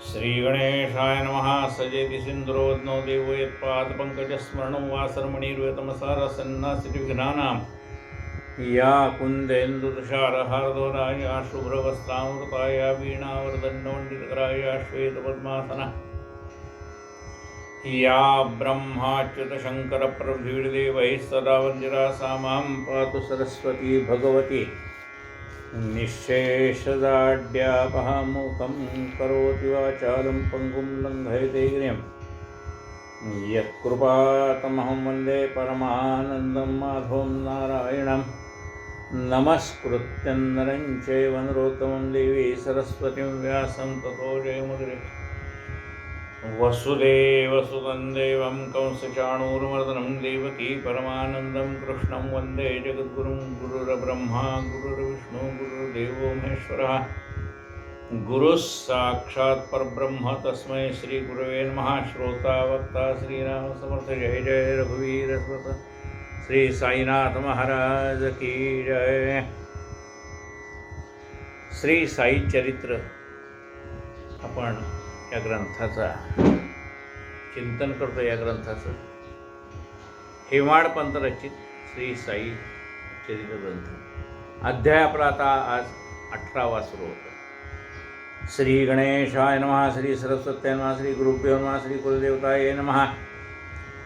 श्री गणेशाय नमः. सजेति सिंदुरोऽग्नौ देवो यत्पादपङ्कजस्मरणं वासरमणिर्व्यतमसारसन्नासिति विघ्नानां या कुन्देन्दुतुषारहारधवलाया शुभ्रवस्त्रामृताया वीणावरदण्डमण्डितकराया श्वेतपद्मासना या ब्रह्माच्युतशङ्करप्रभृतिर्देवैः सदा वन्दिता सा मां पातु सरस्वती भगवती. निःशेषदाढ्यापहामुखं करोति वाचालं पङ्गुं लङ्घयते गिरिं यत्कृपातमहं वन्दे परमानन्दं माधवं नारायणं. नमस्कृत्यं नरं चैव नरोत्तमं देवी सरस्वतीं व्यासं ततो जयमुदीरये. वसुदेवसुतं देवं कंसचाणूरमर्दनं देवकी परमानन्दं कृष्णं वन्दे जगद्गुरुं. गुरुर्ब्रह्मा गुरुर्विष्णु गुरुर्देवो महेश्वरः. गुरुः साक्षात् परब्रह्म तस्मै श्रीगुरवे नमः. श्रोता वक्ता श्रीरामसमर्थ. जय जय रघुवीर समर्थ. श्री साईनाथ महाराज की जय. श्री साई चरित्र आपण या ग्रंथाचा चिंतन करतो. या ग्रंथाचं हेमाड पंत रचित श्री साई चरित्र ग्रंथ. अध्याय आपला आता आज 18वा सुरू होतो. श्री गणेशाय नमः. श्री सरस्वत्याय नमः. श्री गुरुभ्यो नमः. श्री कुलदेवताय नमः.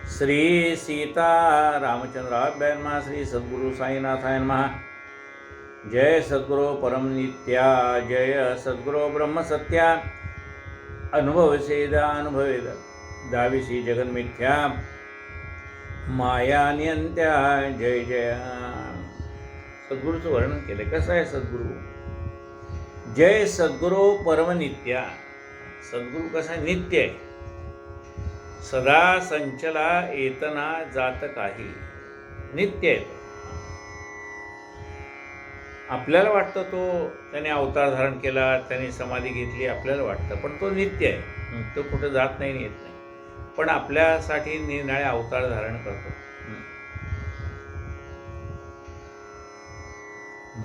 श्री सीता रामचंद्राभ्याय नमः. श्री सद्गुरु साईनाथाय नमः. जय सद्गुरु परम नित्या. जय सद्गुरु ब्रह्म सत्या. अनुभवसेदा अनुभवेद दाविसी जगन्मिथ्या माया नियंत्या. जय जय. सद्गुरूचं वर्णन केलं. कसं आहे सद्गुरू? जय सद्गुरू परमनित्या. सद्गुरू कसा नित्य आहे. सदा संचला येतना जात काही. नित्य आहे. आपल्याला वाटतं तो त्याने अवतार धारण केला, त्याने समाधी घेतली, आपल्याला वाटतं, पण तो नित्य आहे. तो कुठं जात नाही, येत नाही, पण आपल्यासाठी निरनिराळे अवतार धारण करतो.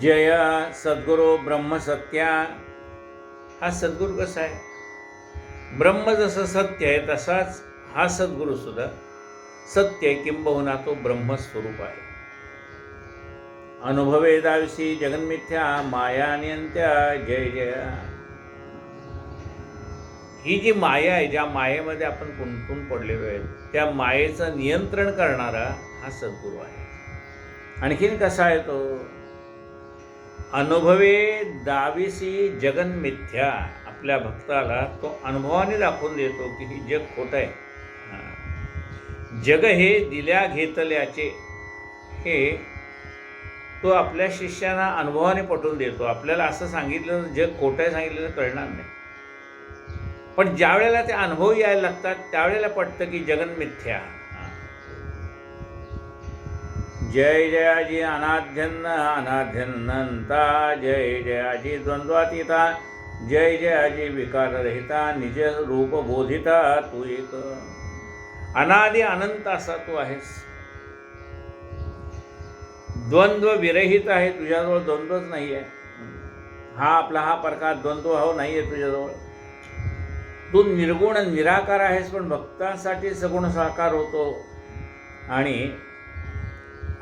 जय सद्गुरू ब्रह्मसत्या. हा सद्गुरू कसा आहे? ब्रह्म जसं सत्य आहे तसाच हा सद्गुरू सुद्धा सत्य आहे, किंबहुना तो ब्रह्मस्वरूप आहे. अनुभवे दाविसी जगन्मिथ्या माया नियंत्या. जय जय. ही जी माया आहे, ज्या मायेमध्ये आपण गुंतून पडलेलो आहे, त्या मायेचं नियंत्रण करणारा हा सद्गुरू आहे. आणखीन कसा आहे तो? अनुभवे दाविसी जगन्मिथ्या. आपल्या भक्ताला तो अनुभवाने दाखवून देतो की ही जग खोटं आहे. जग हे दिल्या घेतल्याचे हे तो आपल्या शिष्यांना अनुभवाने पटवून देतो. आपल्याला असं सांगितलं जग खोटं आहे सांगितलं तर कळणार नाही, पण ज्या वेळेला ते अनुभव यायला लागतात त्यावेळेला पटतं की जगन मिथ्या. जय जयाजी अनाध्यन्न अनाध्यन्नंता. जय जयाजी द्वंद्वातीता. जय जयाजी विकाररहिता. निज रूप बोधिता. तू एक अनादि अनंत असा तू आहेस. द्वंद्व विरहित आहे. तुझ्याजवळ द्वंद्वच नाही आहे. हा प्रकार द्वंद्व नाही आहे तुझ्याजवळ. तू निर्गुण निराकार आहेस, पण भक्तांसाठी सगुण साकार होतो आणि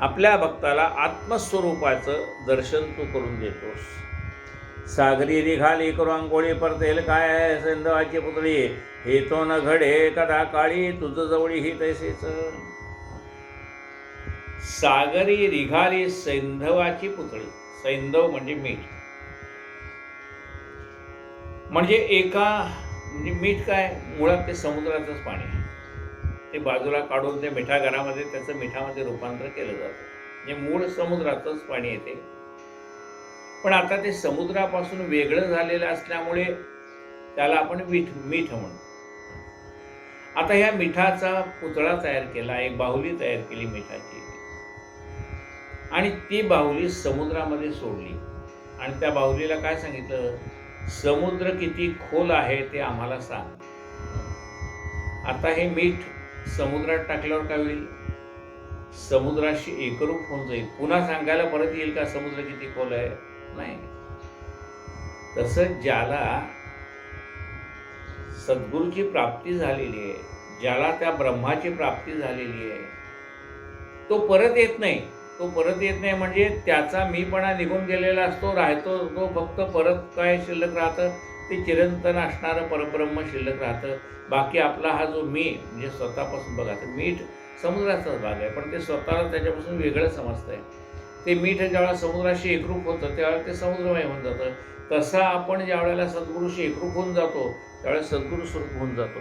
आपल्या भक्ताला आत्मस्वरूपाचं दर्शन तू करून देतोस. सागरी रिघाली करू अंघोळी परतेल काय सैंधवाची पुतळी. हे तो न घडे कदा काळी तुझ जवळी ही तैसेच. सागरी रिघाली सैंधवाची पुतळी. सैंधव म्हणजे मीठ. म्हणजे मीठ काय? मुळात ते समुद्राचंच पाणी आहे. ते बाजूला काढून ते मिठागरामध्ये त्याचं मिठामध्ये रूपांतर केलं जातं. म्हणजे मूळ समुद्राचंच पाणी येते, पण आता ते समुद्रापासून वेगळं झालेलं असल्यामुळे त्याला आपण मीठ म्हणतो. आता ह्या मिठाचा पुतळा तयार केला, एक बाहुली तयार केली मिठाची, आणि ती बाहुली समुद्रामध्ये सोडली. आणि त्या बाहुलीला काय सांगितलं? समुद्र किती खोल आहे ते आम्हाला सांग. आता हे मीठ समुद्रात टाकल्यावर काय होईल? समुद्राशी एकरूप होऊन जाईल. पुन्हा सांगायला परत येईल का समुद्र किती खोल आहे? नाही. तसं ज्याला सद्गुरूची प्राप्ती झालेली आहे, ज्याला त्या ब्रह्माची प्राप्ती झालेली आहे, तो परत येत नाही. तो परत येत नाही म्हणजे त्याचा मीपणा निघून गेलेला असतो, राहतो तो फक्त. परत काय शिल्लक राहतं, ते चिरंतन असणारं परब्रह्म शिल्लक राहतं. बाकी आपला हा जो मी म्हणजे स्वतःपासून बघा, तर मीठ समुद्राचाच भाग आहे, पण ते स्वतःला त्याच्यापासून वेगळं समजतंय. ते मीठ ज्यावेळेला समुद्राशी एकरूप होतं त्यावेळेला ते समुद्रमय होऊन जातं. तसा आपण ज्या वेळेला सद्गुरूशी एकरूप होऊन जातो त्यावेळेस सद्गुरू स्वरूप होऊन जातो.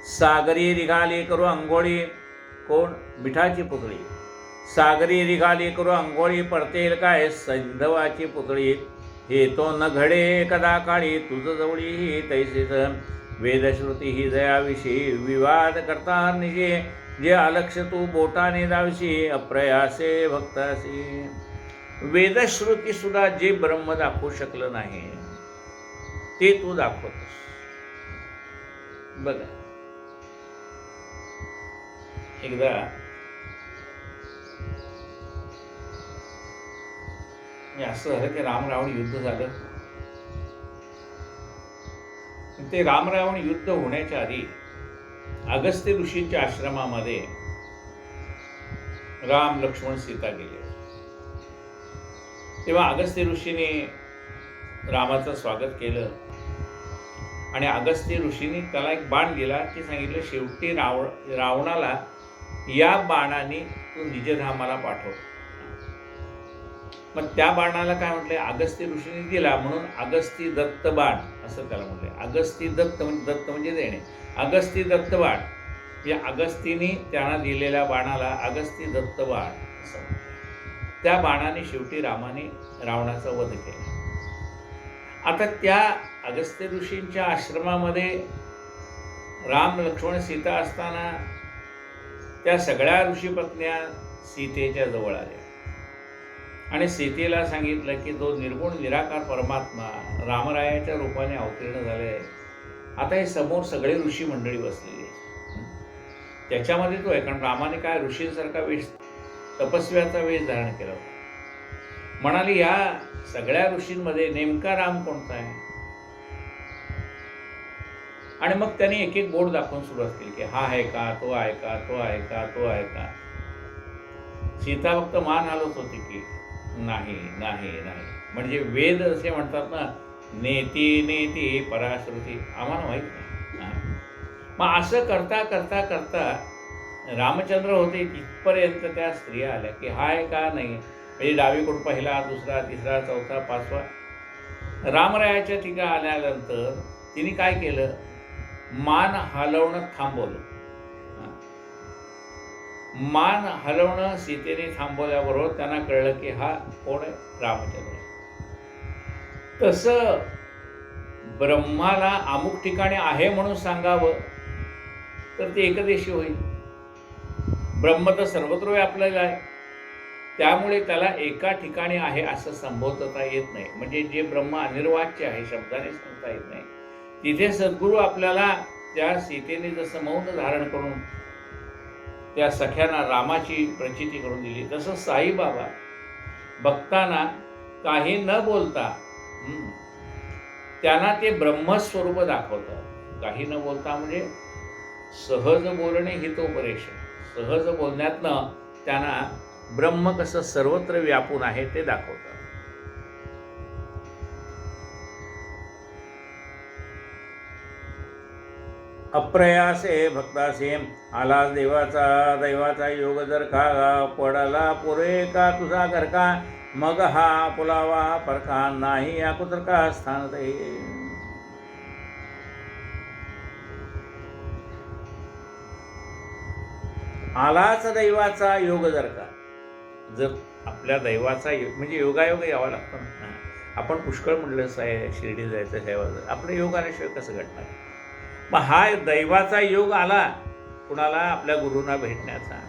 सागरी रिघाली करू अंघोळी, कोण? मिठाची पुतळी. सागरी रिघाली करू अंघोळी, परतेल काय सैंधवाची पुतळी. हे तो न घडे कदा काळी, तुझ जवळी ही तैसेच. वेदश्रुती ही जयाविषयी विवाद करता निजे. जे अलक्ष तू बोटाने दावशी, अप्रयासे भक्तासी. वेदश्रुती सुद्धा जे ब्रह्म दाखवू शकलं नाही ते तू दाखवतोस. बघा, एकदा असं झालं की राम रावण युद्ध झालं. ते राम रावण युद्ध होण्याच्या आधी अगस्त्य ऋषींच्या आश्रमामध्ये राम लक्ष्मण सीता गेले. तेव्हा अगस्त्य ऋषीने रामाचं स्वागत केलं आणि अगस्त्य ऋषीने त्याला एक बाण दिला की सांगितलं, शेवटी रावणाला या बाणाने तू निजधामाला पाठव. मग त्या बाणाला काय म्हटलंय, अगस्त्य ऋषीने दिला म्हणून अगस्ती दत्त बाण असं त्याला म्हटलंय. अगस्ती दत्त म्हणजे दत्त म्हणजे देणे, अगस्ती दत्त बाण. या अगस्तीने त्यांना दिलेल्या बाणाला अगस्ती दत्त बाण असं म्हटलं. त्या बाणाने शेवटी रामाने रावणाचा वध केला. आता त्या अगस्त्य ऋषींच्या आश्रमामध्ये राम लक्ष्मण सीता असताना त्या सगळ्या ऋषीपत्न्या सीतेच्या जवळ आल्या आणि सीतेला सांगितलं की तो निर्गुण निराकार परमात्मा रामरायाच्या रूपाने अवतीर्ण झाले आहे. आता हे समोर सगळे ऋषी मंडळी बसलेली आहे, त्याच्यामध्ये तो आहे. कारण रामाने काय ऋषींसारखा वेश, तपस्व्याचा वेश धारण केला होता. म्हणाली, या सगळ्या ऋषींमध्ये नेमका राम कोणता आहे? आणि मग त्यांनी एक एक बोट दाखवून सुरुवात केली की हा आहे का, तो आहे का, तो आहे का, तो आहे का. सीता फक्त मान हलवत होती की नाही नाही नाही. म्हणजे वेद असे म्हणतात ना, नेती नेती पराश्रुती, आम्हाला माहीत नाही. मग असं करता करता करता रामचंद्र होते तिथपर्यंत त्या स्त्रिया आल्या की हाय का नाही. म्हणजे डावीकडून पहिला, दुसरा, तिसरा, चौथा, पाचवा. रामरायाच्या ठिकाणी आल्यानंतर तिने काय केलं, मान हलवणं थांबवलं. मान हलवणं सीतेने थांबवल्याबरोबर त्यांना कळलं की हा कोण आहे, रामचंद्र. तसं ब्रह्माला अमुक ठिकाणी आहे म्हणून सांगावं तर ते एकदेशी होईल. ब्रह्म तर सर्वत्र व्यापलेला आहे, त्यामुळे त्याला एका ठिकाणी आहे असं संबोधता येत नाही. म्हणजे जे ब्रह्म अनिर्वाच्य आहे, शब्दाने सांगता येत नाही. तिथे सद्गुरू आपल्याला त्या सीतेने जसं मौन धारण करून त्या सख्यांना रामाची प्रचिती करून दिली, तसं साईबाबा भक्तांना काही न बोलता त्यांना ते ब्रह्मस्वरूप दाखवतात. काही न बोलता म्हणजे सहज बोलणे हितोपदेश. सहज बोलण्यातनं त्यांना ब्रह्म कसं सर्वत्र व्यापून आहे ते दाखवतात. अप्रयासे भक्तासे आला दैवाचा योग जर का, पडला पुरे का तुझा घर का, मग हा पुलावा परखा नाही या कुत्रका स्थान ते. आलाच दैवाचा योग जर का, जर आपल्या दैवाचा म्हणजे योगायोग यावा लागतो ना. आपण पुष्कळ म्हणलं शिर्डी जायचं सेवा, आपल्या योगाशिवाय कसं घडणार. मग हा दैवाचा योग आला कुणाला, आपल्या गुरूंना भेटण्याचा,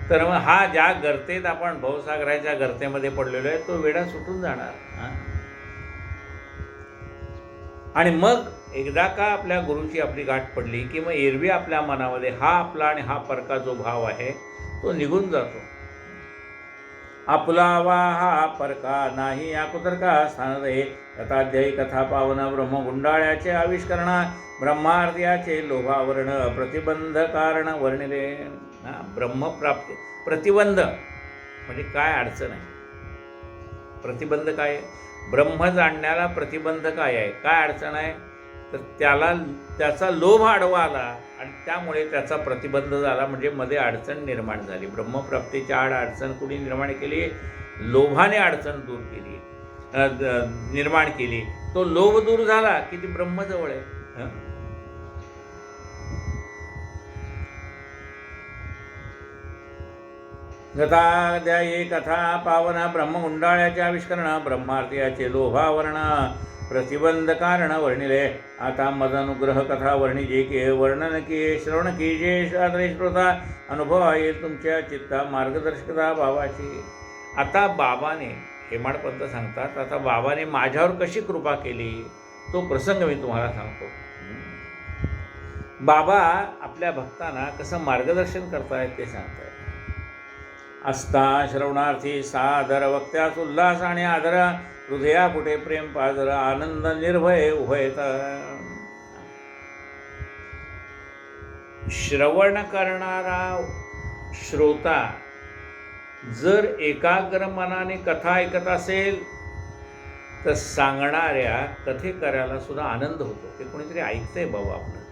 तर मग हा ज्या गर्तेत आपण भवसागराच्या गर्तेमध्ये पडलेलो आहे तो वेडा सुटून जाणार. आणि मग एकदा का आपल्या गुरूची आपली गाठ पडली की मग एरवी आपल्या मनामध्ये हा आपला आणि हा परका जो भाव आहे तो निघून जातो. आपुलावा हा परका नाही आकुतर्का स्थान रे. कथाध्यायी कथा पावन ब्रह्मगुंडाळ्याचे आविष्करण ब्रह्मार्द्याचे लोभावरण प्रतिबंध कारण वर्णिले. ब्रह्मप्राप्ती प्रतिबंध म्हणजे काय अडचण आहे, प्रतिबंध काय आहे, ब्रह्म जाणण्याला प्रतिबंध काय आहे, काय अडचण आहे, तर त्याचा लोभ आडवा आला आणि त्यामुळे त्याचा प्रतिबंध झाला, म्हणजे मध्ये अडचण निर्माण झाली. ब्रह्मप्राप्तीच्या आड अडचण कुणी निर्माण केली, लोभाने अडचण दूर केली, निर्माण केली. तो लोभ दूर झाला की ती ब्रह्मजवळ आहे. गताध्यायी कथा पावन ब्रह्मगुंडाळ्याचे आविष्करण ब्रह्मार्थियाचे लोभावरण प्रतिबंध कारण वर्णिले. आता मदनुग्रह कथा वर्णिजे की वर्णन की श्रवण की जे श्रोता अनुभव येईल तुमच्या चित्ता मार्गदर्शकता बाबाची. आता बाबाने हेमाडपंत सांगतात, आता बाबाने माझ्यावर कशी कृपा केली तो प्रसंग मी तुम्हाला सांगतो. बाबा आपल्या भक्तांना कसं मार्गदर्शन करतायत ते सांगतात. असता श्रवणार्थी सादर वक्त्यास उल्हास आणि आदर हृदया कुठे प्रेम पाजर आनंद निर्भय उभयत. श्रवण करणारा श्रोता जर एकाग्र मनाने कथा ऐकत असेल तर सांगणाऱ्या कथेकऱ्याला सुद्धा आनंद होतो. ते कोणीतरी ऐकतंय बाबा आपलं.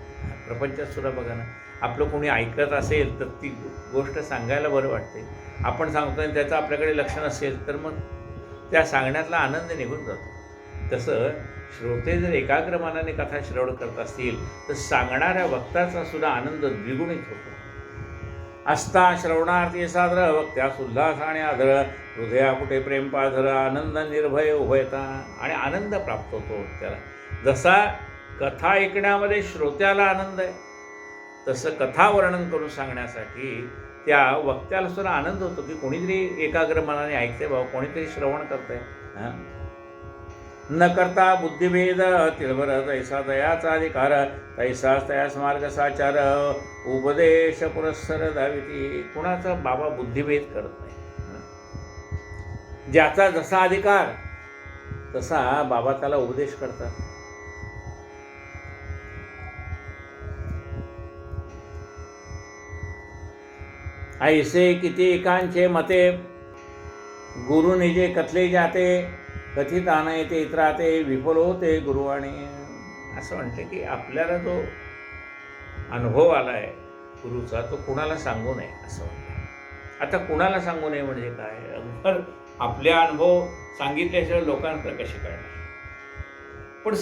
प्रपंचात सुद्धा बघा ना, आपलं कोणी ऐकत असेल तर ती गोष्ट सांगायला बरं वाटते. आपण सांगतोय त्याचं आपल्याकडे लक्ष नसेल तर मग त्या सांगण्यातला आनंद निघून जातो. तसं श्रोते जर एकाग्र मनाने कथा श्रवण करत असतील तर सांगणाऱ्या वक्त्याचा सुद्धा आनंद द्विगुणित होतो. असता श्रवणार्थी सादर वक्त्यास उल्हास आणि आदर हृदया कुठे प्रेम पाझर आनंद निर्भय उभयता. आणि आनंद प्राप्त होतो त्याला. जसा कथा ऐकण्यामध्ये श्रोत्याला आनंद आहे तसं कथा वर्णन करून सांगण्यासाठी त्या वक्त्याला सुद्धा आनंद होतो की कोणीतरी एकाग्र मनाने ऐकते बाबा, कोणीतरी श्रवण करतंय. न करता बुद्धिभेद तिळभर तैसा दयाचा अधिकार तैसाच तयास मार्ग साचार उपदेश पुरस्सर दाविती. कुणाचा बाबा बुद्धिभेद करत नाही. ज्याचा जसा अधिकार तसा बाबा त्याला उपदेश करतात. ऐसे किती एकांचे मते गुरु निजे कथले जाते कथित येते इतराते विफल होते गुरुवाणी. असं म्हणते की आपल्याला जो अनुभव आला आहे गुरुचा तो कुणाला सांगू नये असं म्हणते. आता कुणाला सांगू नये म्हणजे काय, तर आपल्या अनुभव सांगितल्याशिवाय लोकांकडे कसे कळणार. पण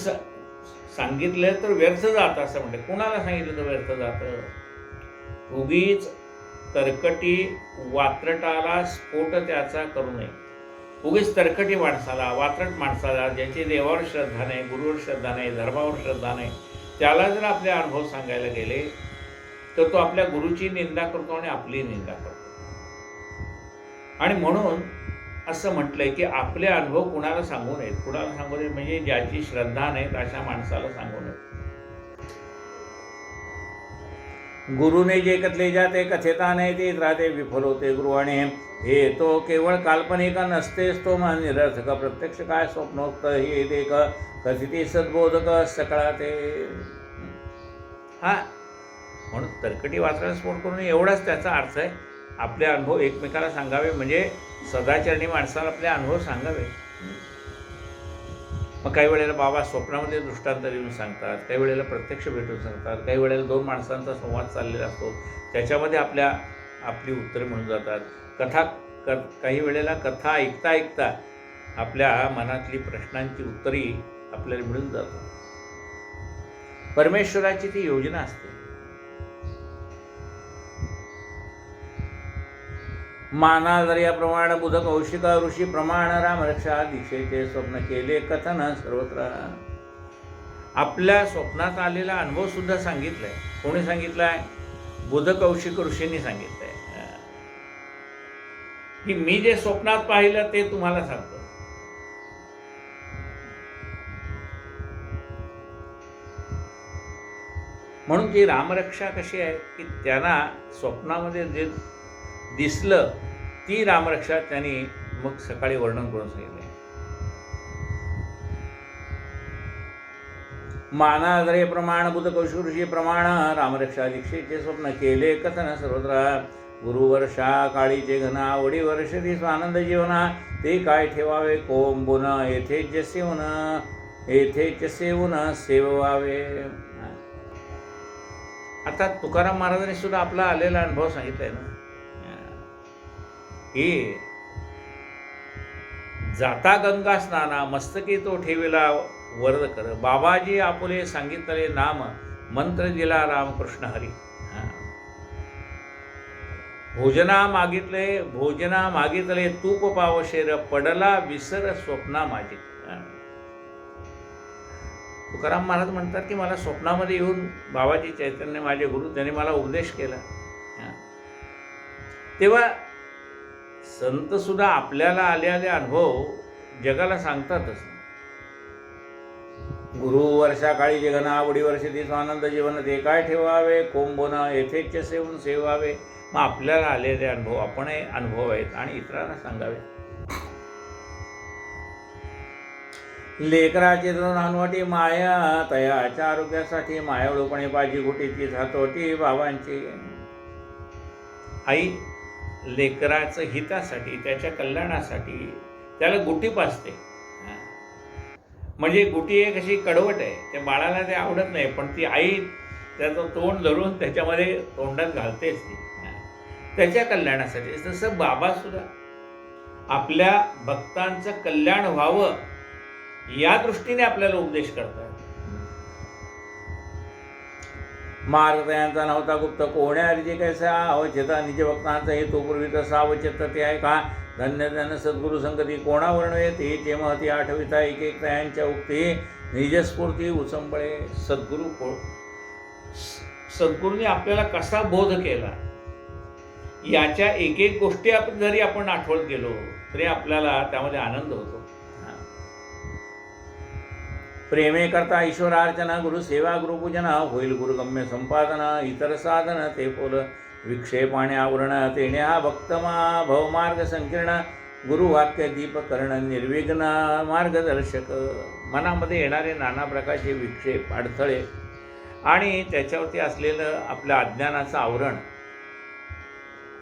सांगितलं तर व्यर्थ जातं असं म्हणते. कुणाला सांगितलं तर व्यर्थ जातं. उगीच तरकटी वात्रटाला स्फोट त्याचा करू नये. उगीच तरकटी माणसाला, वात्रट माणसाला, ज्याची देवावर श्रद्धा नाही, गुरुवर श्रद्धा नाही, धर्मावर श्रद्धा नाही, त्याला जर आपले अनुभव सांगायला गेले तर तो आपल्या गुरुची निंदा करतो आणि आपली निंदा करतो. आणि म्हणून असं म्हटलंय की आपले अनुभव कुणाला सांगू नयेत. कुणाला सांगू नये म्हणजे ज्याची श्रद्धा नाही अशा माणसाला सांगू नये. गुरुने जे कथले जाते कथेता नाही ते राहते विफल होते गुरुवाणी. हे तो केवळ काल्पनिक नसतेच तो निरर्थक प्रत्यक्ष काय स्वप्नोक्त हे देख कथिती सद्बोधक सकळा ते. म्हणून तरकटी वाचण्याला स्फोट करून एवढाच त्याचा अर्थ आहे. आपले अनुभव एकमेकाला सांगावे म्हणजे सदाचरणी माणसाला आपले अनुभव सांगावे. मग काही वेळेला बाबा स्वप्नामध्ये दृष्टांत देऊन सांगतात, काही वेळेला प्रत्यक्ष भेटून सांगतात, काही वेळेला दोन माणसांचा संवाद चाललेला असतो त्याच्यामध्ये आपली उत्तरे म्हणून जातात. काही वेळेला कथा ऐकता ऐकता आपल्या मनातली प्रश्नांची उत्तरी आपल्याला मिळून जातात. परमेश्वराची ती योजना असते. माना दर्याप्रमाण बुध कौशिक ऋषी प्रमाण रामरक्षा दीक्षेचे स्वप्न केले कथन सर्वत्र. आपल्या स्वप्नात आलेला अनुभव सुद्धा सांगितलाय. कोणी सांगितलाय? बुध कौशिक ऋषींनी सांगितलंय की मी जे स्वप्नात पाहिलं ते तुम्हाला सांगतो. म्हणून ती रामरक्षा कशी आहे की त्यांना स्वप्नामध्ये जे दिसलं ती रामरक्षा त्यांनी मग सकाळी वर्णन करून सांगितले. मानादरे प्रमाणभूत कौशुषी प्रमाण रामरक्षा दीक्षेचे स्वप्न केले कथन सर्वत्र. गुरुवर्षा काळीचे घना आवडी वर्षती स्वानंद जीवना. ते काय ठेवावे कोंबून येथेच सेवून सेवावे. आता तुकाराम महाराजांनी सुद्धा आपला आलेला अनुभव सांगितलाय ना, की जाता गंगा स्नाना मस्तकी तो ठेविला वरद कर. बाबाजी आपुले सांगितले नाम मंत्र दिला रामकृष्ण हरी. भोजना मागितले तूप पावशेर. पडला विसर स्वप्ना माझी. तुकाराम महाराज म्हणतात की मला स्वप्नामध्ये येऊन बाबाजी चैतन्य माझे गुरु त्यांनी मला उपदेश केला. तेव्हा संत सुद्धा आपल्याला आलेले अनुभव जगाला सांगतातच. गुरु वर्षा काळी जगना आवडी वर्षती स्वानंद जीवन. ते काय ठेवावे कोंबून येथेच सेवून सेवावे. मग आपल्याला आलेले अनुभव आपणही अनुभवावेत आणि इतरांना सांगावे. लेकराचे नानवटी माया तयाच्या आरोग्यासाठी. मायाळूपणे पाजी गुटीची हातोटी बाबांची. आई लेकराचं हितासाठी त्याच्या कल्याणासाठी त्याला गुटी पाजते. म्हणजे गुटी एक अशी कडवट आहे, त्या बाळाला ते आवडत नाही, पण ती आई त्याचं तोंड धरून त्याच्यामध्ये तोंडात घालतेच ती त्याच्या कल्याणासाठी. तसं बाबासुद्धा आपल्या भक्तांचं कल्याण व्हावं या दृष्टीने आपल्याला उपदेश करतात. मार्ग त्यांचा नव्हता गुप्त कोण्या अर्जी कैसा अवचेता. निज भक्तांचा हे तो पूर्वी तसा अवचेत ते आहे का. धन्य धन्य सद्गुरु संगती कोणा वर्णवे. ते महती आठविता एक एक त्यांच्या उक्ती. निजस्फूर्ती उचंबळे. सद्गुरूंनी आपल्याला कसा बोध केला याच्या एक एक गोष्टी जरी आपण आठवत गेलो तरी आपल्याला त्यामध्ये आनंद होतो. प्रेमे करता ईश्वरार्चना गुरु सेवा गुरुपूजना. होईल गुरुगम्य संपादना इतर साधन ते पोल. विक्षेपाने आवरण तेणे हा भक्तमा भवमार्ग संकीर्ण. गुरुवाक्य दीप कर्ण निर्विघ्न मार्गदर्शक. मनामध्ये येणारे नाना प्रकारचे विक्षेप अडथळे आणि त्याच्यावरती असलेलं आपल्या अज्ञानाचं आवरण,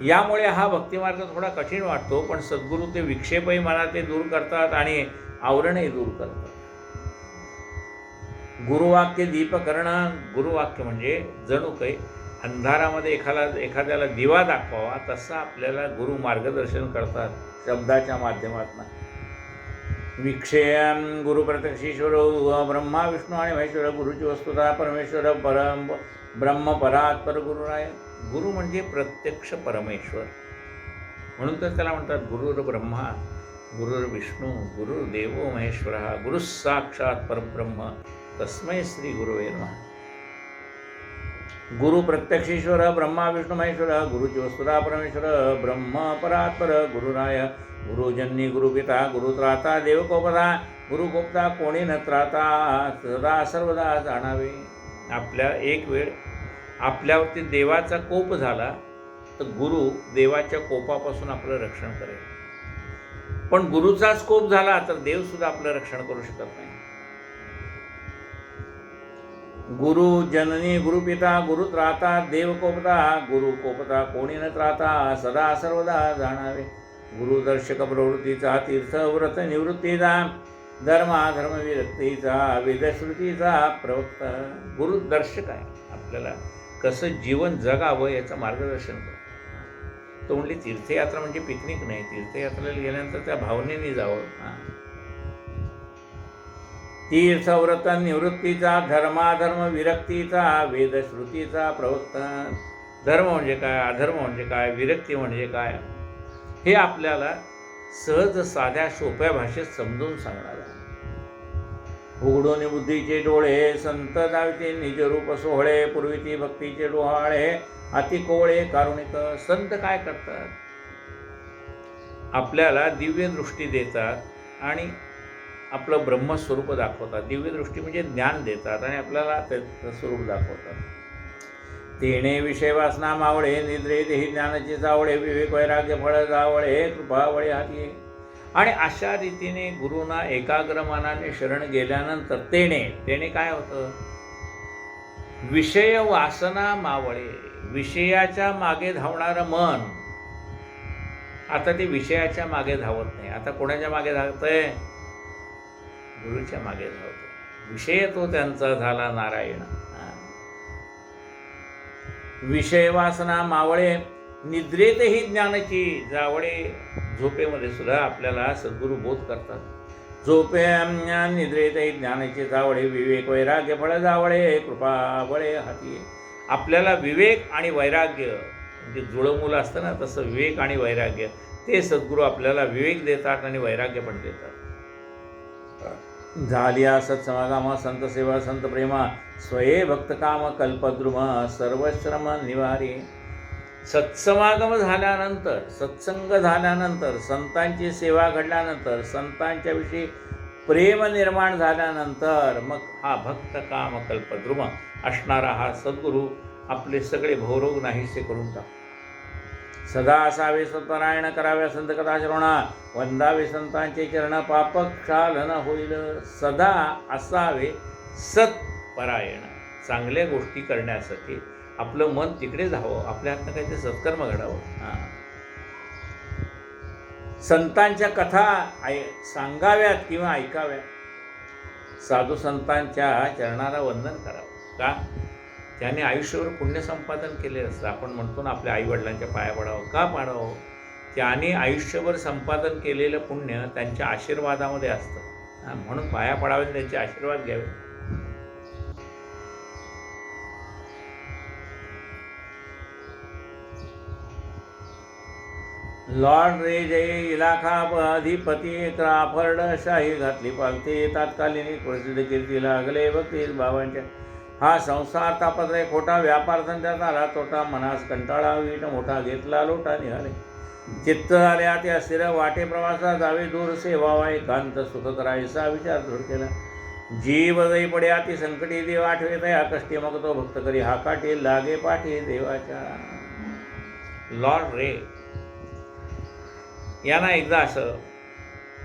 यामुळे हा भक्तिमार्ग थोडा कठीण वाटतो. पण सद्गुरू ते विक्षेपही मनात ते दूर करतात आणि आवरणही दूर करतात. गुरुवाक्य दीपकर्ण. गुरुवाक्य म्हणजे जणू काही अंधारामध्ये एखाद्याला दिवा दाखवावा तसं आपल्याला गुरु मार्गदर्शन करतात शब्दाच्या माध्यमातून. विक्षेम गुरु प्रत्यक्षेश्वर ब्रह्मा विष्णू आणि महेश्वर. गुरुची वस्तुता परमेश्वर ब्रह्म परात्पर गुरुराय. गुरु म्हणजे प्रत्यक्ष परमेश्वर, म्हणून तर त्याला म्हणतात गुरुर ब्रह्मा गुरुर विष्णू गुरुर्देव महेश्वर. गुरु साक्षात परब्रह्म तस्मै श्री गुरुवे नमः. गुरु प्रत्यक्षेश्वर ब्रह्मा विष्णू महेश्वर. गुरुची वस्तुता परमेश्वर ब्रह्म परात्पर गुरुराय. गुरुजन्नी गुरुपिता गुरुत्राता देवकोपदा. गुरुकोपता कोणी न त्राता सदा सर्वदा जाणावे. एक वेळ आपल्यावरती देवाचा कोप झाला तर गुरु देवाच्या कोपापासून आपलं रक्षण करेल. पण गुरुचाच कोप झाला तर देवसुद्धा आपलं रक्षण करू शकत नाही. गुरु जननी गुरुपिता गुरुत्राता देवकोपता. गुरुकोपता कोणी न त्राता सदा सर्वदा जाणावे. गुरुदर्शक प्रवृत्तीचा तीर्थ व्रत निवृत्तीचा. धर्माधर्म विरक्तीचा वेदश्रुतीचा प्रवक्ता. गुरुदर्शक आहे, आपल्याला कसं जीवन जगावं याचं मार्गदर्शन करतो. तो म्हणजे तीर्थयात्रा म्हणजे पिकनिक नाही. तीर्थयात्रेला गेल्यानंतर त्या भावनेने जावं. तीर्थव्रत निवृत्तीचा धर्माधर्म विरक्तीचा वेदश्रुतीचा प्रवक्ता. धर्म म्हणजे काय, अधर्म म्हणजे काय, विरक्ती म्हणजे काय, हे आपल्याला सहज साध्या सोप्या भाषेत समजून सांगणार आहे. उघडून बुद्धीचे डोळे संत दाविते निजरूप सोहळे. पूर्वीती भक्तीचे डोहाळे अति कोवळे कारुणिक. संत काय करतात, आपल्याला दिव्य दृष्टी देतात आणि आपलं ब्रह्मस्वरूप दाखवतात. दिव्य दृष्टी म्हणजे ज्ञान देतात आणि आपल्याला त्याचं स्वरूप दाखवतात. तेणे विषय वासना मावळे निद्रे देही ज्ञानाची जावळे. विवेक वैराग्य फळ जावळे कृपा वळे हाती. आणि अशा रीतीने गुरुना एकाग्र मनाने शरण गेल्यानंतर तेने काय होतं, विषय वासना मावळे. विषयाच्या मागे धावणारं मन आता ते विषयाच्या मागे धावत नाही. आता कोणाच्या मागे धावतंय? गुरुच्या मागे धावतंय. विषय तो त्यांचा झाला नारायण. विषय वासना मावळे, निद्रेतही ज्ञानाची जावळे. झोपेमध्ये सुद्धा आपल्याला सद्गुरू बोध करतात. झोपे निद्रेतही ज्ञानाची जावळे, विवेक वैराग्य फळ जावळे, कृपा बळे हाती. आपल्याला विवेक आणि वैराग्य म्हणजे जुळमुलं असतं ना, तसं विवेक आणि वैराग्य ते सद्गुरू आपल्याला विवेक देतात आणि वैराग्य पण देतात. झालिया सत्समागम संत सेवा संत प्रेमा, स्वये भक्त काम कल्पद्रुम, सर्वश्रम निवारी. सत्समागम झाल्यानंतर, सत्संग झाल्यानंतर, संतांची सेवा घडल्यानंतर, संतांच्या विषयी प्रेम निर्माण झाल्यानंतर मग हा भक्त काम कल्पद्रुम असणारा हा सद्गुरू आपले सगळे भवरोग नाहीसे करून टाकतो. सदा असावे सत्परायण, कराव्या संत कथा श्रवणा, वंदावे संतांचे चरण, पापक्षालन होईल. सदा असावे सत्परायण, चांगल्या गोष्टी करण्यासाठी आपलं मन तिकडे जावं, आपल्या हातनं काहीतरी सत्कर्म घडावं. संतांच्या कथा सांगाव्यात किंवा ऐकाव्यात. साधू संतांच्या चरणाला वंदन करावं. का? त्याने आयुष्यभर पुण्य संपादन केले असतं. आपण म्हणतो ना आपल्या आईवडिलांच्या पाया पडावं. का पाडावं? त्याने आयुष्यभर संपादन केलेलं पुण्य त्यांच्या आशीर्वादामध्ये असतं. म्हणून पाया पडावे, त्यांचे आशीर्वाद घ्यावे. लॉर्ड रे जय इलाखा अधिपती, क्राफर्ड शाही घातली पालते, तात्कालीन प्रसिद्ध कीर्ती लागले भक्ती बाबांच्या. हा संसार तापत्रे खोटा, व्यापार धंद्यात आला तोटा, मनास कंटाळा, वीट मोठा घेतला लोटा निघाले. चित्त झाले आते अस्थिर, वाटे प्रवासा जावे दूर, सेवावा एकांत सुख करायचा विचार दूर केला. जीव जई पडे अति संकटी, देव आठवे दया कष्टी, मग तो भक्त करी हा काठी, लागे पाठी देवाच्या. लॉर्ड रे यांना एकदा असं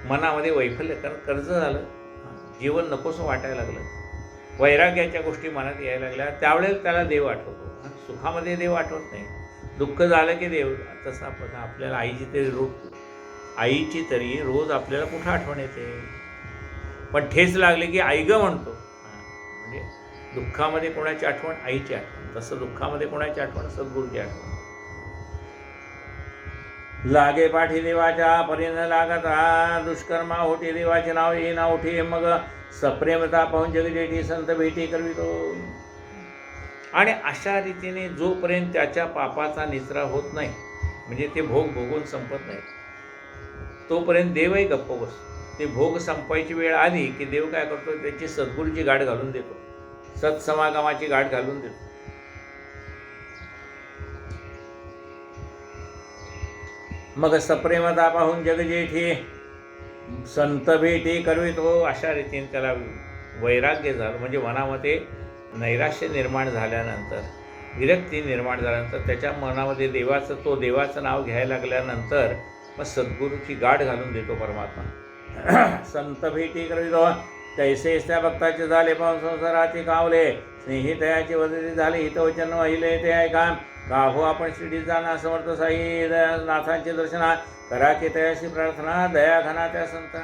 मनामध्ये वैफल्य, कारण कर्ज झालं, जीवन नकोसं वाटायला लागलं, वैराग्याच्या गोष्टी मनात यायला लागल्या. त्यावेळेला त्याला देव आठवतो. सुखामध्ये देव आठवत नाही, दुःख झालं की देव. तसं आपण आपल्याला आईची तरी रोज आपल्याला कुठं आठवण येते, पण ठेच लागली की आई ग म्हणतो. म्हणजे दुःखामध्ये कोणाची आठवण? आईची आठवण. तसं दुःखामध्ये कोणाची आठवण? सद्गुरूची आठवण. लागे पाठी देवाच्या, परीन लागता दुष्कर्मा होती, देवाचे नाव ये ना उठी, मग सप्रेमता पाहून जगजेठी, संत भेटी करवितो. आणि अशा रीतीने जोपर्यंत त्याच्या पापाचा निचरा होत नाही, म्हणजे ते भोग भोगून संपत नाही, तोपर्यंत देवही गप्प बसतो. ते भोग संपायची वेळ आली की देव काय करतो? त्याची सद्गुरूची गाठ घालून देतो, सत्समागमाची गाठ घालून देतो. मग सप्रेमता पाहून जगजेठी, संत भेटी करवितो. अशा रीतीने त्याला वैराग्य झालं, म्हणजे मनामध्ये नैराश्य निर्माण झाल्यानंतर, विरक्ती निर्माण झाल्यानंतर, त्याच्या मनामध्ये देवाचं नाव घ्यायला लागल्यानंतर मग सद्गुरूची गाठ घालून देतो परमात्मा. संत भेटी करवितो, तैसेच त्या भक्ताचे झाले पाहून संसाराचे कावले, स्नेही तयाचे वदती झाले, हितवचन वाहिले ते ऐका. का हो आपण शिर्डीत जाणार, समर्थ साई नाथांचे दर्शना करा की तयाशी प्रार्थना, दया घना त्या संता.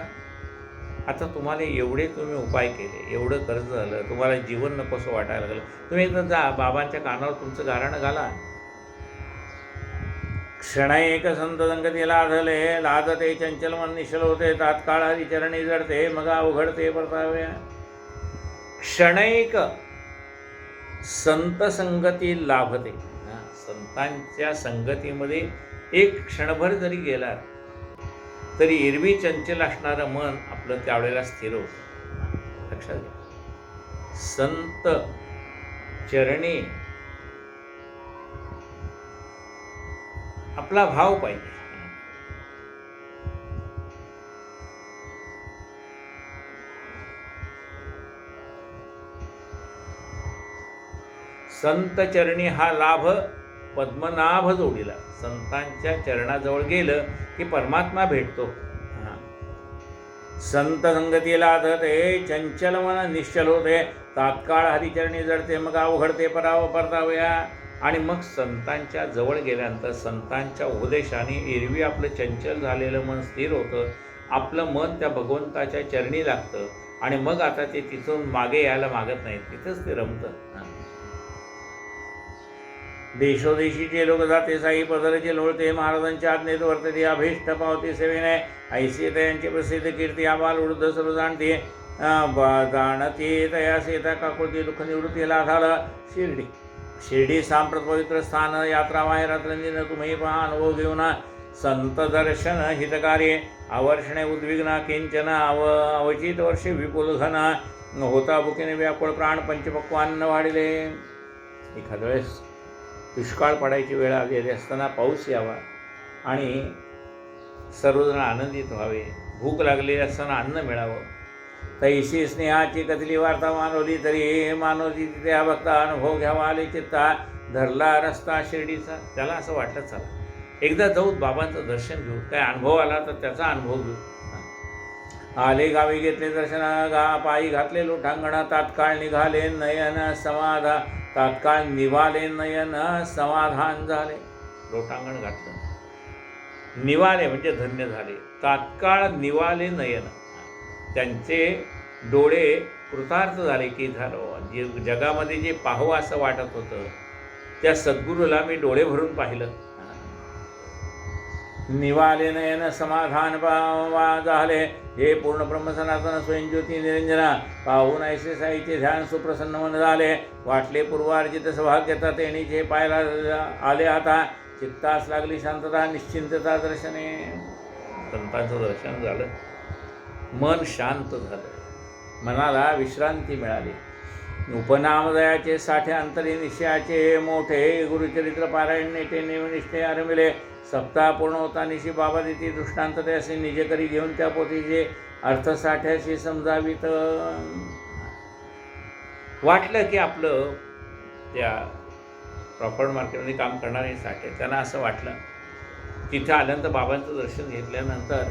आता तुम्हाला एवढे तुम्ही उपाय केले, एवढं कर्ज झालं, तुम्हाला जीवन नकोसं वाटायला लागलं, तुम्ही एकदा जा बाबांच्या कानावर तुमचं गारणं घाला. क्षण एक संत संगती लाधले, लादते चंचल मन निश्चल होते, तात्काळ हरिचरणी जडते, मग अवघडते परताव्या. क्षणैक संत संगती लाभते. संतांच्या संगतीमध्ये एक क्षणभर जरी गेला तरी एरवी चंचल असणारं मन आपलं त्यावेळेला स्थिर होतं. लक्षात घ्या, संत चरणी आपला भाव पाहिजे. संत चरणी हा लाभ पद्मनाभ जोडीला. संतांच्या चरणाजवळ गेलं की परमात्मा भेटतो. संत संगतीला आधते चंचल मन निश्चल होते, तात्काळ हरिचरणी जडते, मग अवघडते परतावया. आणि मग संतांच्या जवळ गेल्यानंतर संतांच्या उपदेशाने एरवी आपलं चंचल झालेलं मन स्थिर होतं, आपलं मन त्या भगवंताच्या चरणी लागतं आणि मग आता ते तिथून मागे यायला मागत नाही, तिथंच ते रमतं. देशोदेशीचे लोक जाते, साई पदरचे लोळते, महाराजांच्या आज्ञेत वर्तते, अभीष्ट पावते सेवेने, ऐसे तयांची प्रसिद्ध कीर्ती आबाल वृद्ध सर्व जाणते, जाणते तया सीता काकुळती दुःख निवृत्ती लाधाला. शिर्डी सांप्रत पवित्र स्थान, यात्रा माहेरात रंजिन तुम्ही पहा, अनुभव घेऊन संत दर्शन हितकार्ये, अवर्षणे उद्विग्न किंचन अवचित वर्षे विपुल घन, होता भुकेने व्याकुळ प्राण पंचपक्वान्न वाढले. एखाद्या वेळेस दुष्काळ पडायची वेळ आलेली असताना पाऊस यावा आणि सर्वजण आनंदित व्हावे, भूक लागलेली असताना अन्न मिळावं. तैशी स्नेहाची कथली वार्ता मानवली तरी मानवली तिथे हा भक्ता, अनुभव घ्यावा आले चित्ता, धरला रस्ता शिर्डीचा. त्याला असं वाटलं चला एकदा जाऊ बाबांचं दर्शन घेऊ, काय अनुभव आला तर त्याचा अनुभव घेऊ. आले गावी घेतले दर्शन, पायी घातले लोटांगण, तात्काळ निघाले नयन समाधा, तात्काळ निवाले नयन समाधान झाले. लोटांगण घातलं, निवाले म्हणजे धन्य झाले, तात्काळ निवाले नयन, त्यांचे डोळे कृतार्थ झाले की झालं जे जगामध्ये जे पाहावं असं वाटत होतं त्या सद्गुरूला मी डोळे भरून पाहिलं. निवाले नयन समाधान झाले, हे पूर्ण ब्रह्मसनातन स्वयंज्योती निरंजना, पाहून ऐसे साईचे ध्यान सुप्रसन्न मन झाले, वाटले पूर्वार्जित सौभाग्यता तेणीचे पाहायला आले आता, चित्तास लागली शांतता निश्चिंतता दर्शने. संतांचं दर्शन झालं, मन शांत झालं, मनाला विश्रांती मिळाली. उपनामदयाचे साठे अंतरी निश्चयाचे मोठे, गुरुचरित्र पारायण नेते निष्ठे आरंभिले, सप्ताह पूर्ण होता निशी बाबा देती दृष्टांत ते असे निजे करी घेऊन त्या पोथीचे अर्थ साठ्याशी समजावीत. वाटलं की आपलं त्या प्रॉपर्टी मार्केटमध्ये काम करणारे साठे, त्यांना असं वाटलं तिथे आल्यानंतर बाबांचं दर्शन घेतल्यानंतर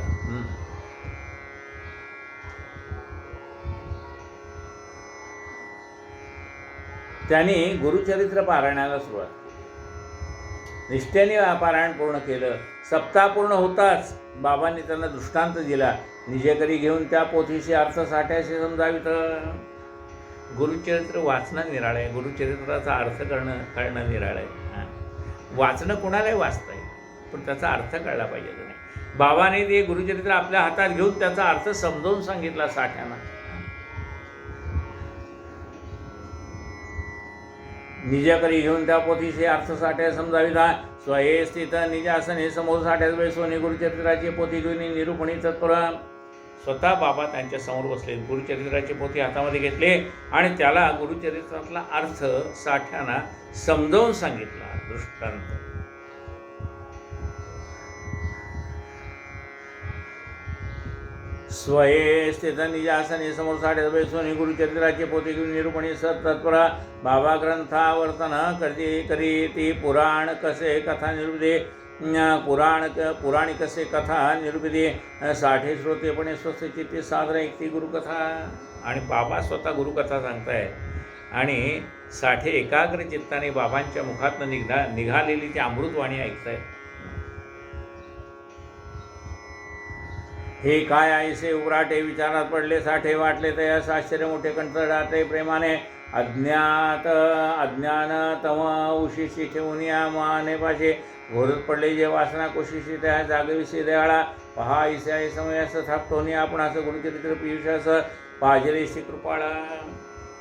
त्यांनी गुरुचरित्र पारायणाला सुरुवात केली. निष्ठेने पारायण पूर्ण केलं. सप्ताह पूर्ण होताच बाबांनी त्यांना दृष्टांत दिला, निजेकरी घेऊन त्या पोथीशी अर्थ साठ्याशी समजावीत. गुरुचरित्र वाचणं निराळं आहे, गुरुचरित्राचा अर्थ कळणं निराळं आहे. वाचणं कोणालाही वाचता येईल, पण त्याचा अर्थ कळला पाहिजे नाही. बाबाने ते गुरुचरित्र आपल्या हातात घेऊन त्याचा अर्थ समजावून सांगितला साठ्यांना. निजाकरी घेऊन त्या पोथीचे अर्थ साठ्या समजाविता, स्वये स्थित निजासने समोर साठ्यात बैसोनी गुरुचरित्राची पोथी घेऊन निरूपणी तत्पर. स्वतः बाबा त्यांच्या समोर बसले, गुरुचरित्राची पोथी हातामध्ये घेतले आणि त्याला गुरुचरित्रातला अर्थ साठ्यांना समजावून सांगितला दृष्टांत. स्वये स्थित निजासने समोर साठ्यात बैसोनी गुरुचरित्राची पोथी घेऊन निरूपणी तत्पर. बाबा ग्रंथावर्तन करी ती पुराण कसे कथा निरूपदे, पुराणी कसे कथा निरूपदे, साठे श्रोतेपणे स्वस्थ चित्ते सादर ऐकती गुरुकथा. आणि बाबा स्वतः गुरुकथा सांगताय आणि साठे एकाग्र चित्ताने बाबांच्या मुखातनं निघालेली ती अमृतवाणी ऐकताय. हे काय ऐसे उराटे विचारात पडले साठे, वाटले तयास आश्चर्य मोठे कंठडाटे प्रेमाने, अज्ञान तम उशिशी ठेवून या माने पाशे, घोरत पडले जे वासना कोशिशी त्या जागेविषयी दयाळा, पहा ईसा समयास थापटोनी आपण असं गुरुचरित्र पियुषास पाजरेशी कृपाळा.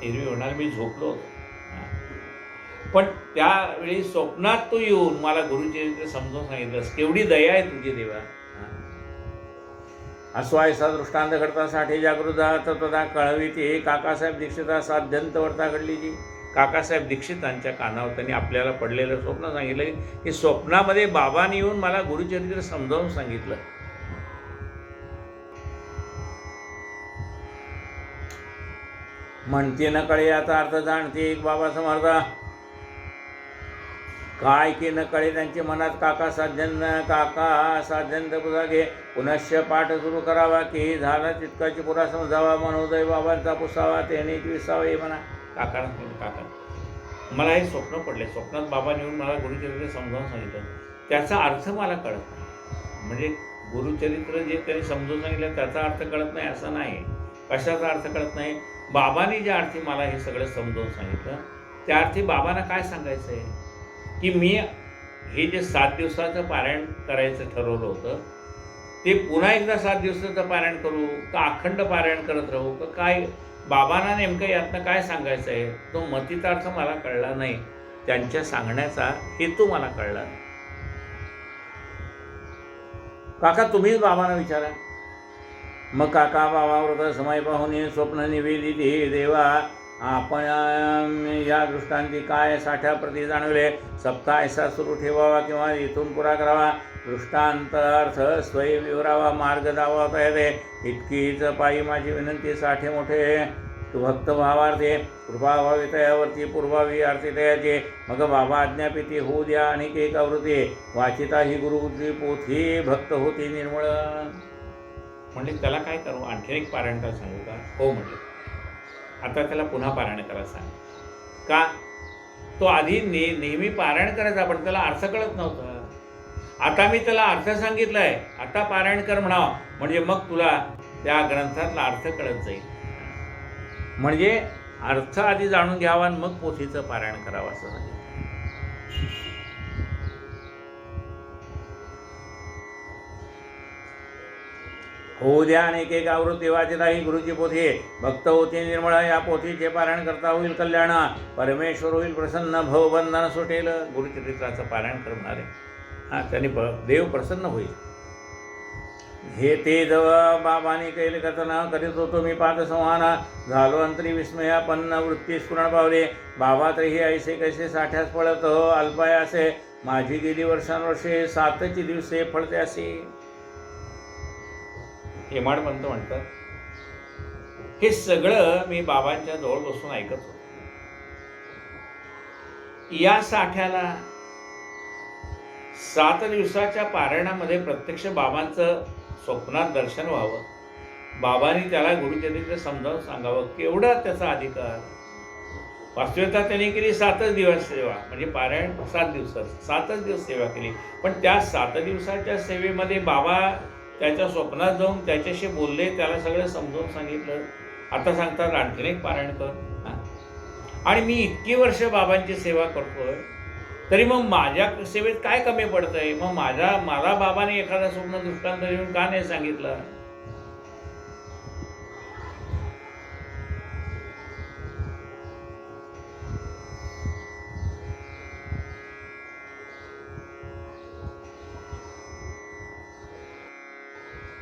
एरवी होणार मी झोपलो पण त्यावेळी स्वप्नात तू येऊन मला गुरुचरित्र समजून सांगितलंस, केवढी दया आहे तुझी देवा. अस्वायसा दृष्टांत घडता साठे जागृता तत्वता कळविते, काकासाहेब दीक्षिता साध्यंत वर्ता घडली जी. काकासाहेब दीक्षितांच्या कानावर त्यांनी आपल्याला पडलेलं स्वप्न सांगितलं की स्वप्नामध्ये बाबांनी येऊन मला गुरुचरित्र समजावून सांगितलं. म्हणते न कळे आता अर्थ जाणते एक बाबा समर्था, काय की न कळे त्यांचे मनात काका साध्यंत पुजागे पुनश्च पाठ सुरू करावा की झाला तितकाची पुरा समजावा मनोदय बाबांचा पुसावा तेनेच विसावा हे म्हणा. काका मला हे स्वप्न पडले, स्वप्नात बाबा येऊन मला गुरुचरित्र समजावून सांगितलं, त्याचा अर्थ मला कळत नाही. म्हणजे गुरुचरित्र जे त्यांनी समजून सांगितलं त्याचा अर्थ कळत नाही असं नाही. कशाचा अर्थ कळत नाही? बाबांनी ज्या अर्थी मला हे सगळं समजावून सांगितलं त्या अर्थी बाबांना काय सांगायचं आहे की मी हे जे 7 दिवसाचं पारायण करायचं ठरवलं होतं ते पुन्हा एकदा 7 दिवसाचं पारायण करू का अखंड पारायण करत राहू का काय? बाबांना नेमकं यातनं काय सांगायचं आहे तो मतितार्थ मला कळला नाही, त्यांच्या सांगण्याचा हेतू मला कळला नाही. काका तुम्हीच बाबांना विचारा. मग काका बाबावृत समय पाहुणे स्वप्न निवेदित देवा आपण या दृष्टांती काय साठ्याप्रती जाणवले सप्ताह ऐसा सुरू ठेवावा किंवा इथून पुरा करावा. दृष्टांत अर्थ स्वय विवरावा मार्ग दावावता येते इतकीच पायी माझी विनंती. साठे मोठे तू भक्त भावार्थे कृपा व्हावी तयावरती पूर्वावी आरती तयाचे. मग बाबा आज्ञापिती होऊ द्या अनेक एक आवृत्ती वाचिता ही गुरुबुद्धी पोथी भक्त होती निर्मळ. म्हणजे त्याला काय करू? आणखी एक पारायण करायला सांगू का? हो म्हटलं. आता त्याला पुन्हा पारायण करायला सांग. का? तो आधी नेहमी पारायण करायचा पण त्याला अर्थ कळत नव्हता. आता मी त्याला अर्थ सांगितलाय, आता पारायण कर म्हणावं म्हणजे मग तुला त्या ग्रंथातला अर्थ कळत जाईल. म्हणजे अर्थ आधी जाणून घ्यावा आणि मग पोथीचं पारायण करावं असं सांगितलं. होऊ द्या अनेक एक आवृत्ती वाचिता ही गुरुची पोथी भक्त होती निर्मळ. या पोथीचे पारायण करता होईल कल्याण परमेश्वर होईल प्रसन्न भवबंधन सुटेल. गुरुचरित्राचं पारायण करणार आहे त्यांनी देव प्रसन्न होईल. हे ते जवळ बाबांनी कैल कथन करीत होतो मी पाद संहान झालो अंतरी विस्मयापन्न वृत्ती स्फुरण पावले. बाबा तरीही ऐसे कैसे साठ्यास पळत अल्पाय असे माझी गेली वर्षानुवर्षे 7ची दिवसे फळते असे. हेमाडपंत म्हणतात हे सगळं मी बाबांच्या जवळ बसून ऐकत होतो. या साठ्याला 7 दिवसाच्या पारायणामध्ये प्रत्यक्ष बाबांचं स्वप्नात दर्शन व्हावं, बाबांनी त्याला गुरुचरित्र समजावून सांगावं केवढा त्याचा अधिकार. वास्तविकता त्यांनी केली 7च दिवस सेवा म्हणजे पारायण 7 दिवसात 7च दिवस सेवा केली. पण त्या 7 दिवसाच्या सेवेमध्ये बाबा त्याच्या स्वप्नात जाऊन त्याच्याशी बोलले, त्याला सगळं समजावून सांगितलं. आता सांगतात आणखीन एक पारायण कर. आणि मी इतकी वर्ष बाबांची सेवा करतोय तरी मग माझ्या सेवेत काय कमी पडतंय? मग मला बाबाने एखादा स्वप्न दृष्टांत देऊन का नाही सांगितलं?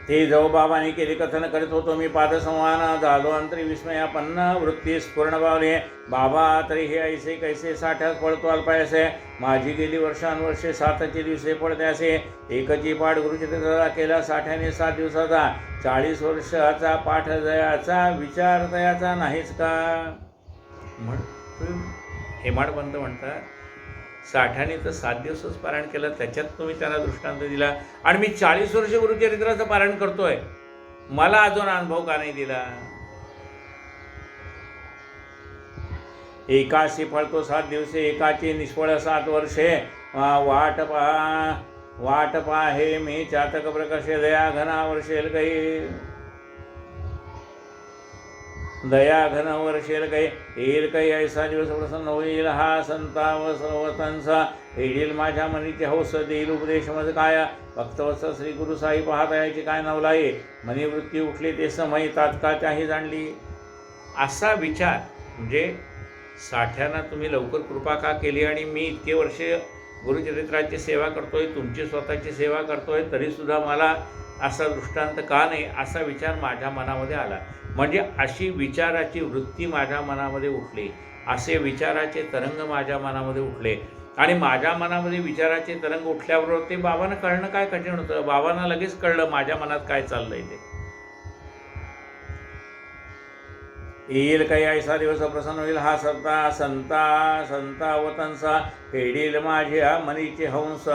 ते जव बाबांनी केले कथन करीत होतो मी पादसंवान झालो अंतरी विस्मयापन्न वृत्ती स्फुरण पावले. बाबा तरी हे ऐसे कैसे साठ्यात पळतो अल्पायसे माझी गेली वर्षानुवर्षे 7ची दिवसे पडते असे. एकची पाठ गुरुचरित्राचा केला साठ्याने 7 दिवसाचा 40 वर्षाचा पाठ जयाचा विचार तयाचा नाहीच का? हेमाडपंत म्हणतात साठ्याने तर 7 दिवसच पारायण केलं त्याच्यात तुम्ही त्याला दृष्टांत दिला आणि मी 40 वर्ष गुरुचरित्राचं पारायण करतोय मला अजून अनुभव का नाही दिला? एकाशी फळतो 7 दिवसे एकाची निष्फळ 7 वर्षे वाट पहा हे मी चातक प्रकर्षे दया घना वर्षेल काही दया घन वर्षेल काही येईल काही ऐसा दिवस प्रसन्न होईल हा संताव सर्वतंसा येईल माझ्या मनीचे हौस देईल उपदेश मज काय भक्तवत्स श्री गुरु साई पाहता याची काय नवलाई मनीवृत्ती उठली ते समय तात्काळ त्याही जाणली. असा विचार म्हणजे साठ्यांना तुम्ही लवकर कृपा का केली आणि मी इतके वर्षे गुरुचरित्राची सेवा करतोय तुमची स्वतःची सेवा करतोय तरीसुद्धा मला असा दृष्टांत का नाही असा विचार माझ्या मनामध्ये आला. म्हणजे अशी विचाराची वृत्ती माझ्या मनामध्ये उठली, असे विचाराचे तरंग माझ्या मनामध्ये उठले आणि माझ्या मनामध्ये विचाराचे तरंग उठल्याबरोबर ते बाबांना कळणं काय कठीण होतं. बाबांना लगेच कळलं माझ्या मनात काय चाललंय ते. येईल काही ऐसा दिवस प्रसन्न होईल हा संतावतंसा फेडील माझ्या मनीचे हंस.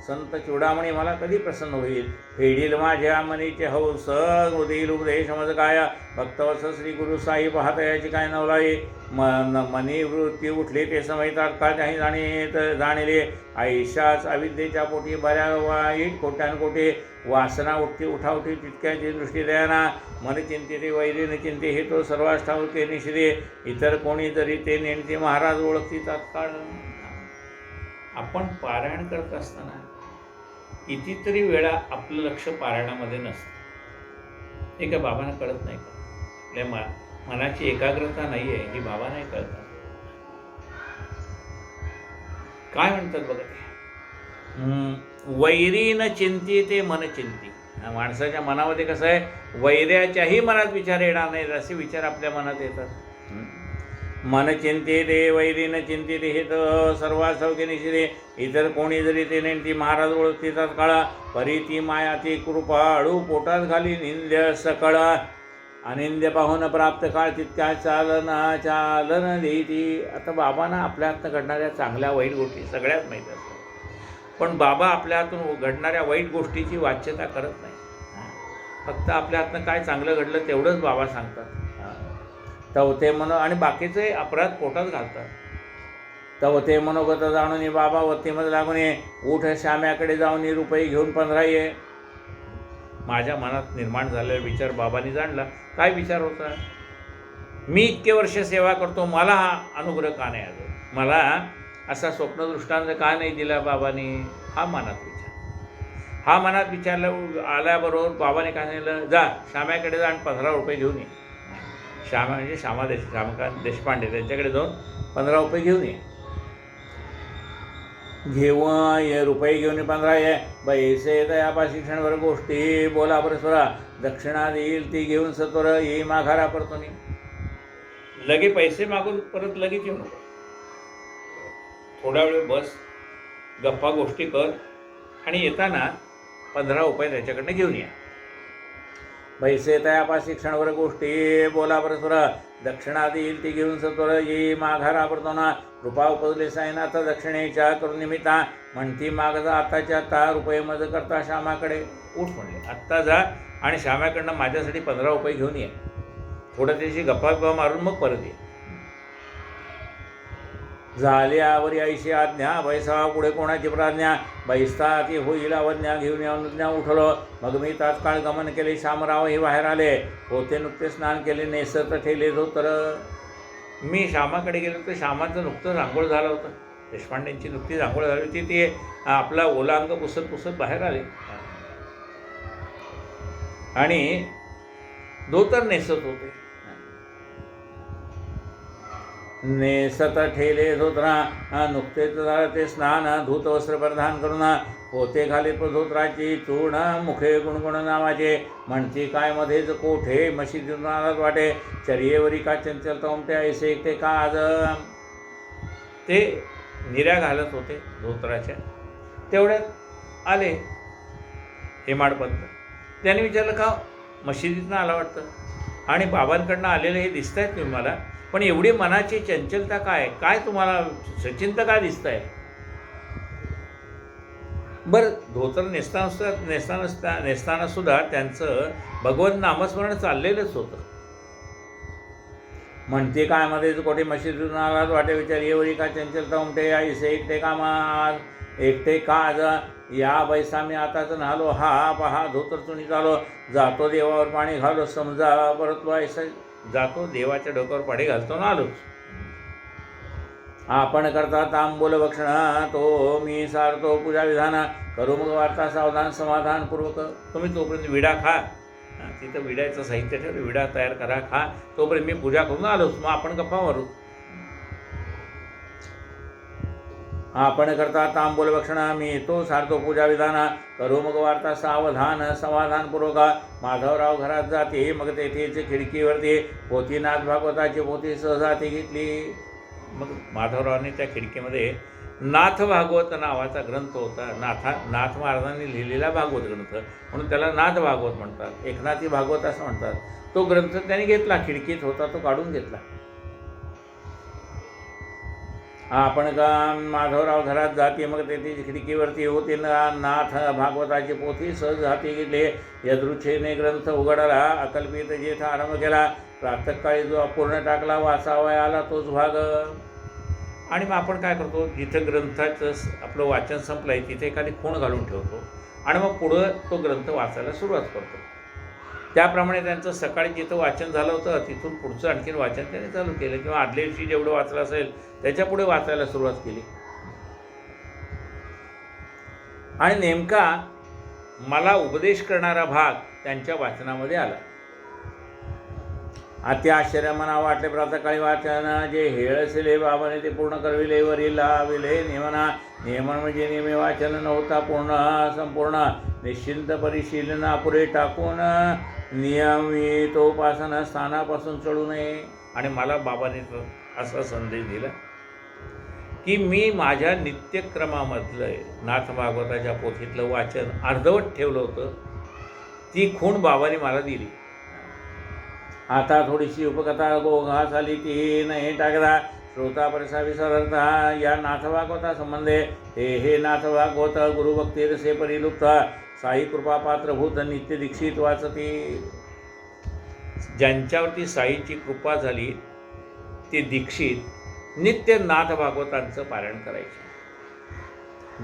संत चुडामणी मला कधी प्रसन्न होईल. फेडील माझ्या मनीचे हंस हृदय उपदेश मज काय भक्तवत्स श्री गुरु साई पाहता याची काय नवलाई. मनी वृत्ती उठले ते समय तात्काळ काही जाणिले आयुष्याच अविद्येच्या पोटी बऱ्या वाईट कोट्यानकोटी वासना उठती उठावटी तितक्याची दृष्टी द्याना. मन चिंतिते वैरीन चिंते हे तो सर्वास ठाऊके निशिरे. इतर कोणी जरी ते नेणते महाराज ओळखती तात्काळ. आपण पारायण करत असताना कितीतरी वेळा आपलं लक्ष पारायणामध्ये नसतं. हे काय बाबांना कळत नाही का? आपल्या मनाची एकाग्रता नाही आहे ही बाबा नाही कळतात. काय म्हणतात बघा ते, वैरीन चिंती ते मन चिंती. माणसाच्या मनामध्ये कसं आहे, वैऱ्याच्याही मनात विचार येणार नाहीत असे विचार आपल्या मनात येतात. मन चिंते ते वैरीन चिंते ते हे तर सर्वात सौख्य निशिरे. इतर कोणी जरी ते नेणती महाराज ओळखते तात्काळ. परी ती माया ती कृपाळू पोटात घाली निंद्य सकळ. अनिंद्य पाहून प्राप्त काळ तितक्या चालन देती. आता बाबांना आपल्या हातनं घडणाऱ्या चांगल्या वाईट गोष्टी सगळ्यात माहीत असतात, पण बाबा आपल्या हातून घडणाऱ्या वाईट गोष्टीची वाच्यता करत नाही. फक्त आपल्या हातनं काय चांगलं घडलं तेवढंच बाबा सांगतात. तवते मनो आणि बाकीचे अपराध पोटात घालतात. तवते मनोगत जाणून बाबा वत्तीमध्ये लागून ये. उठ श्याम्याकडे जाऊन रुपये घेऊन 15 ये. माझ्या मनात निर्माण झालेला विचार बाबांनी जाणला. काय विचार होता, मी इतके वर्ष सेवा करतो, मला हा अनुग्रह का नाही आलो, मला असा स्वप्नदृष्टांत का नाही दिला बाबांनी. हा मनात विचार, हा मनात विचारला आल्याबरोबर बाबाने काय सांगितलं, जा श्याम्याकडे जा आणि 15 रुपये घेऊन ये. श्यामा म्हणजे श्यामकांत देशपांडे, त्यांच्याकडे जाऊन 15 रुपये घेऊन ये. ये रुपये घेऊन 15 ये. पैसे दयापाशी क्षणभर गोष्टी बोला परस्परा. दक्षिणा देईल ती घेऊन सत्वर येई माघारा परतोनी. लगे पैसे मागून परत लगेच येऊ नको. थोडा वेळ बस, गप्पा गोष्टी कर आणि येताना 15 रुपये त्याच्याकडनं घेऊन या. पैसे तयापाशी क्षणभर गोष्टी बोला परस्परा. दक्षिणा देईल ती घेऊन सत्वर येई माघारा परतोना. रुपा उपजले साईनाथ दक्षिणेच्या करून निमित्ता. म्हणती माग जा आताच्या आता रुपये मज करता श्यामाकडे. उठ म्हणले, आत्ता जा आणि श्यामाकडनं माझ्यासाठी 15 रुपये घेऊन ये. थोडं त्याची गप्पा मारून मग परत ये. झाल्यावरी ऐशी आज्ञा बैसावा पुढे कोणाची प्राज्ञा. बैसता ती होईल अवज्ञा घेऊन अनुज्ञा उठलो. मग मी तात्काळ गमन केले श्यामराव हे बाहेर आले. होते नुकते स्नान केले नेसत ठेले धोतर. मी श्यामाकडे गेलो तर श्यामाचं नुकतंच आंघोळ झालं होतं. देशपांडेंची नुकतीच आंघोळ झाली होती. ते आपला ओला अंग पुसत बाहेर आले आणि धोतर नेसत होते. नेसत ठेले धोत्रा नुकतेच ते स्नान. धूत वस्त्र परिधान करून होते घालीत धोत्राची चूर्ण. मुखे गुणगुण नावाचे म्हणती काय मध्येच कोठे. मशीदून आलात वाटे चर्येवरी का चंचल तोमटे ऐसे एकटे का आज. ते निर्या घालत होते धोत्राच्या. तेवढ्यात आले हेमाडपंत. त्याने विचारलं, का मशिदीतनं आला वाटतं आणि बाबांकडनं आलेलं हे दिसत आहेत तुम्ही मला, पण एवढी मनाची चंचलता काय, काय तुम्हाला सचिंत काय दिसत आहे. बरं, धोतर नेसताना सुद्धा त्यांचं भगवत नामस्मरण चाललेलंच होतं. म्हणते काय मध्ये कोठे मशीदून आलात वाटे विचार येवरी का चंचलता उमटे ऐसे एकटे का आज. या बैसा मी आताच नालो हा पहा धोतर चुनी चालो. जातो देवावर पाणी घालो समजा परतलो ऐसा. जातो देवाच्या डोक्यावर पाणी घालतो ना आलोच. आपण करता तांबूल भक्षण तो मी सारतो पूजा विधान. करू मग वार्ता सावधान समाधानपूर्वक. तुम्ही तोपर्यंत विडा खा. तिथं विड्याचं साहित्य ठेवलं, विडा तयार करा, खा. तोपर्यंत मी पूजा करून आलोच, मग आपण गप्पा मारू. आपण करता तांबूल भक्षण मी तो सारतो पूजा विधान. करू मग वार्ता सावधान समाधानपूर्वक. माधवराव घरात जाते मग तेथेच खिडकीवरती पोथी नाथ भागवताची पोथी सहजा ती घेतली. मग माधवरावांनी त्या खिडकीमध्ये नाथ भागवत नावाचा ग्रंथ होता. नाथ महाराजांनी लिहिलेला भागवत ग्रंथ, म्हणून त्याला नाथ भागवत म्हणतात, एकनाथी भागवत असं म्हणतात. तो ग्रंथ त्याने घेतला, खिडकीत होता तो काढून घेतला. आपण का माधवराव घरात जाते, मग तेथे खिडकीवरती होते नाथ भागवताची पोथी सहज हाती घेतले. यदृच्छेने ग्रंथ उघडला, अकल्पित जेथ आरंभ केला. प्रातःकाळी जो अपूर्ण टाकला, वाचावया आला तोच भाग. आणि मग आपण काय करतो, जिथं ग्रंथाचं आपलं वाचन संपलं आहे तिथे एखादी खूण घालून ठेवतो आणि मग पुढं तो ग्रंथ वाचायला सुरुवात करतो. त्याप्रमाणे त्यांचं सकाळी जिथं वाचन झालं होतं तिथून पुढचं आणखीन वाचन त्याने चालू केलं, किंवा आदल्या दिवशी जेवढं वाचलं असेल त्याच्या पुढे वाचायला सुरुवात केली. आणि नेमका मला उपदेश करणारा भाग त्यांच्या वाचनामध्ये आला. अति आश्चर्य मना वाटले. प्रातःकाळी वाचन जे हेळसिले बाबाने ते पूर्ण करविले. वरील लाविले नियमना. नियमन म्हणजे नेहमी वाचन नव्हता पूर्ण संपूर्ण. निश्चिंत परिशीलन अपुरे टाकून नियमितोपासना स्थानापासून चढू नये. आणि मला बाबाने असा संदेश दिला की मी माझ्या नित्यक्रमामधलं नाथ भागवताच्या पोथीतलं वाचन अर्धवट ठेवलं होतं. ती खूण बाबाने मला दिली. आता थोडीशी उपकथा गोघा झाली ती नाही टाकला. श्रोता परसा विसरता या नाथ भागवता संबंधे हे नाथ भागवत गुरुभक्ती रसे परिलुप्त. साई कृपा पात्रभूत नित्य दीक्षित वाचती. ज्यांच्यावरती साईची कृपा झाली ते दीक्षित नित्य नाथ भागवतांचं पारायण करायचे.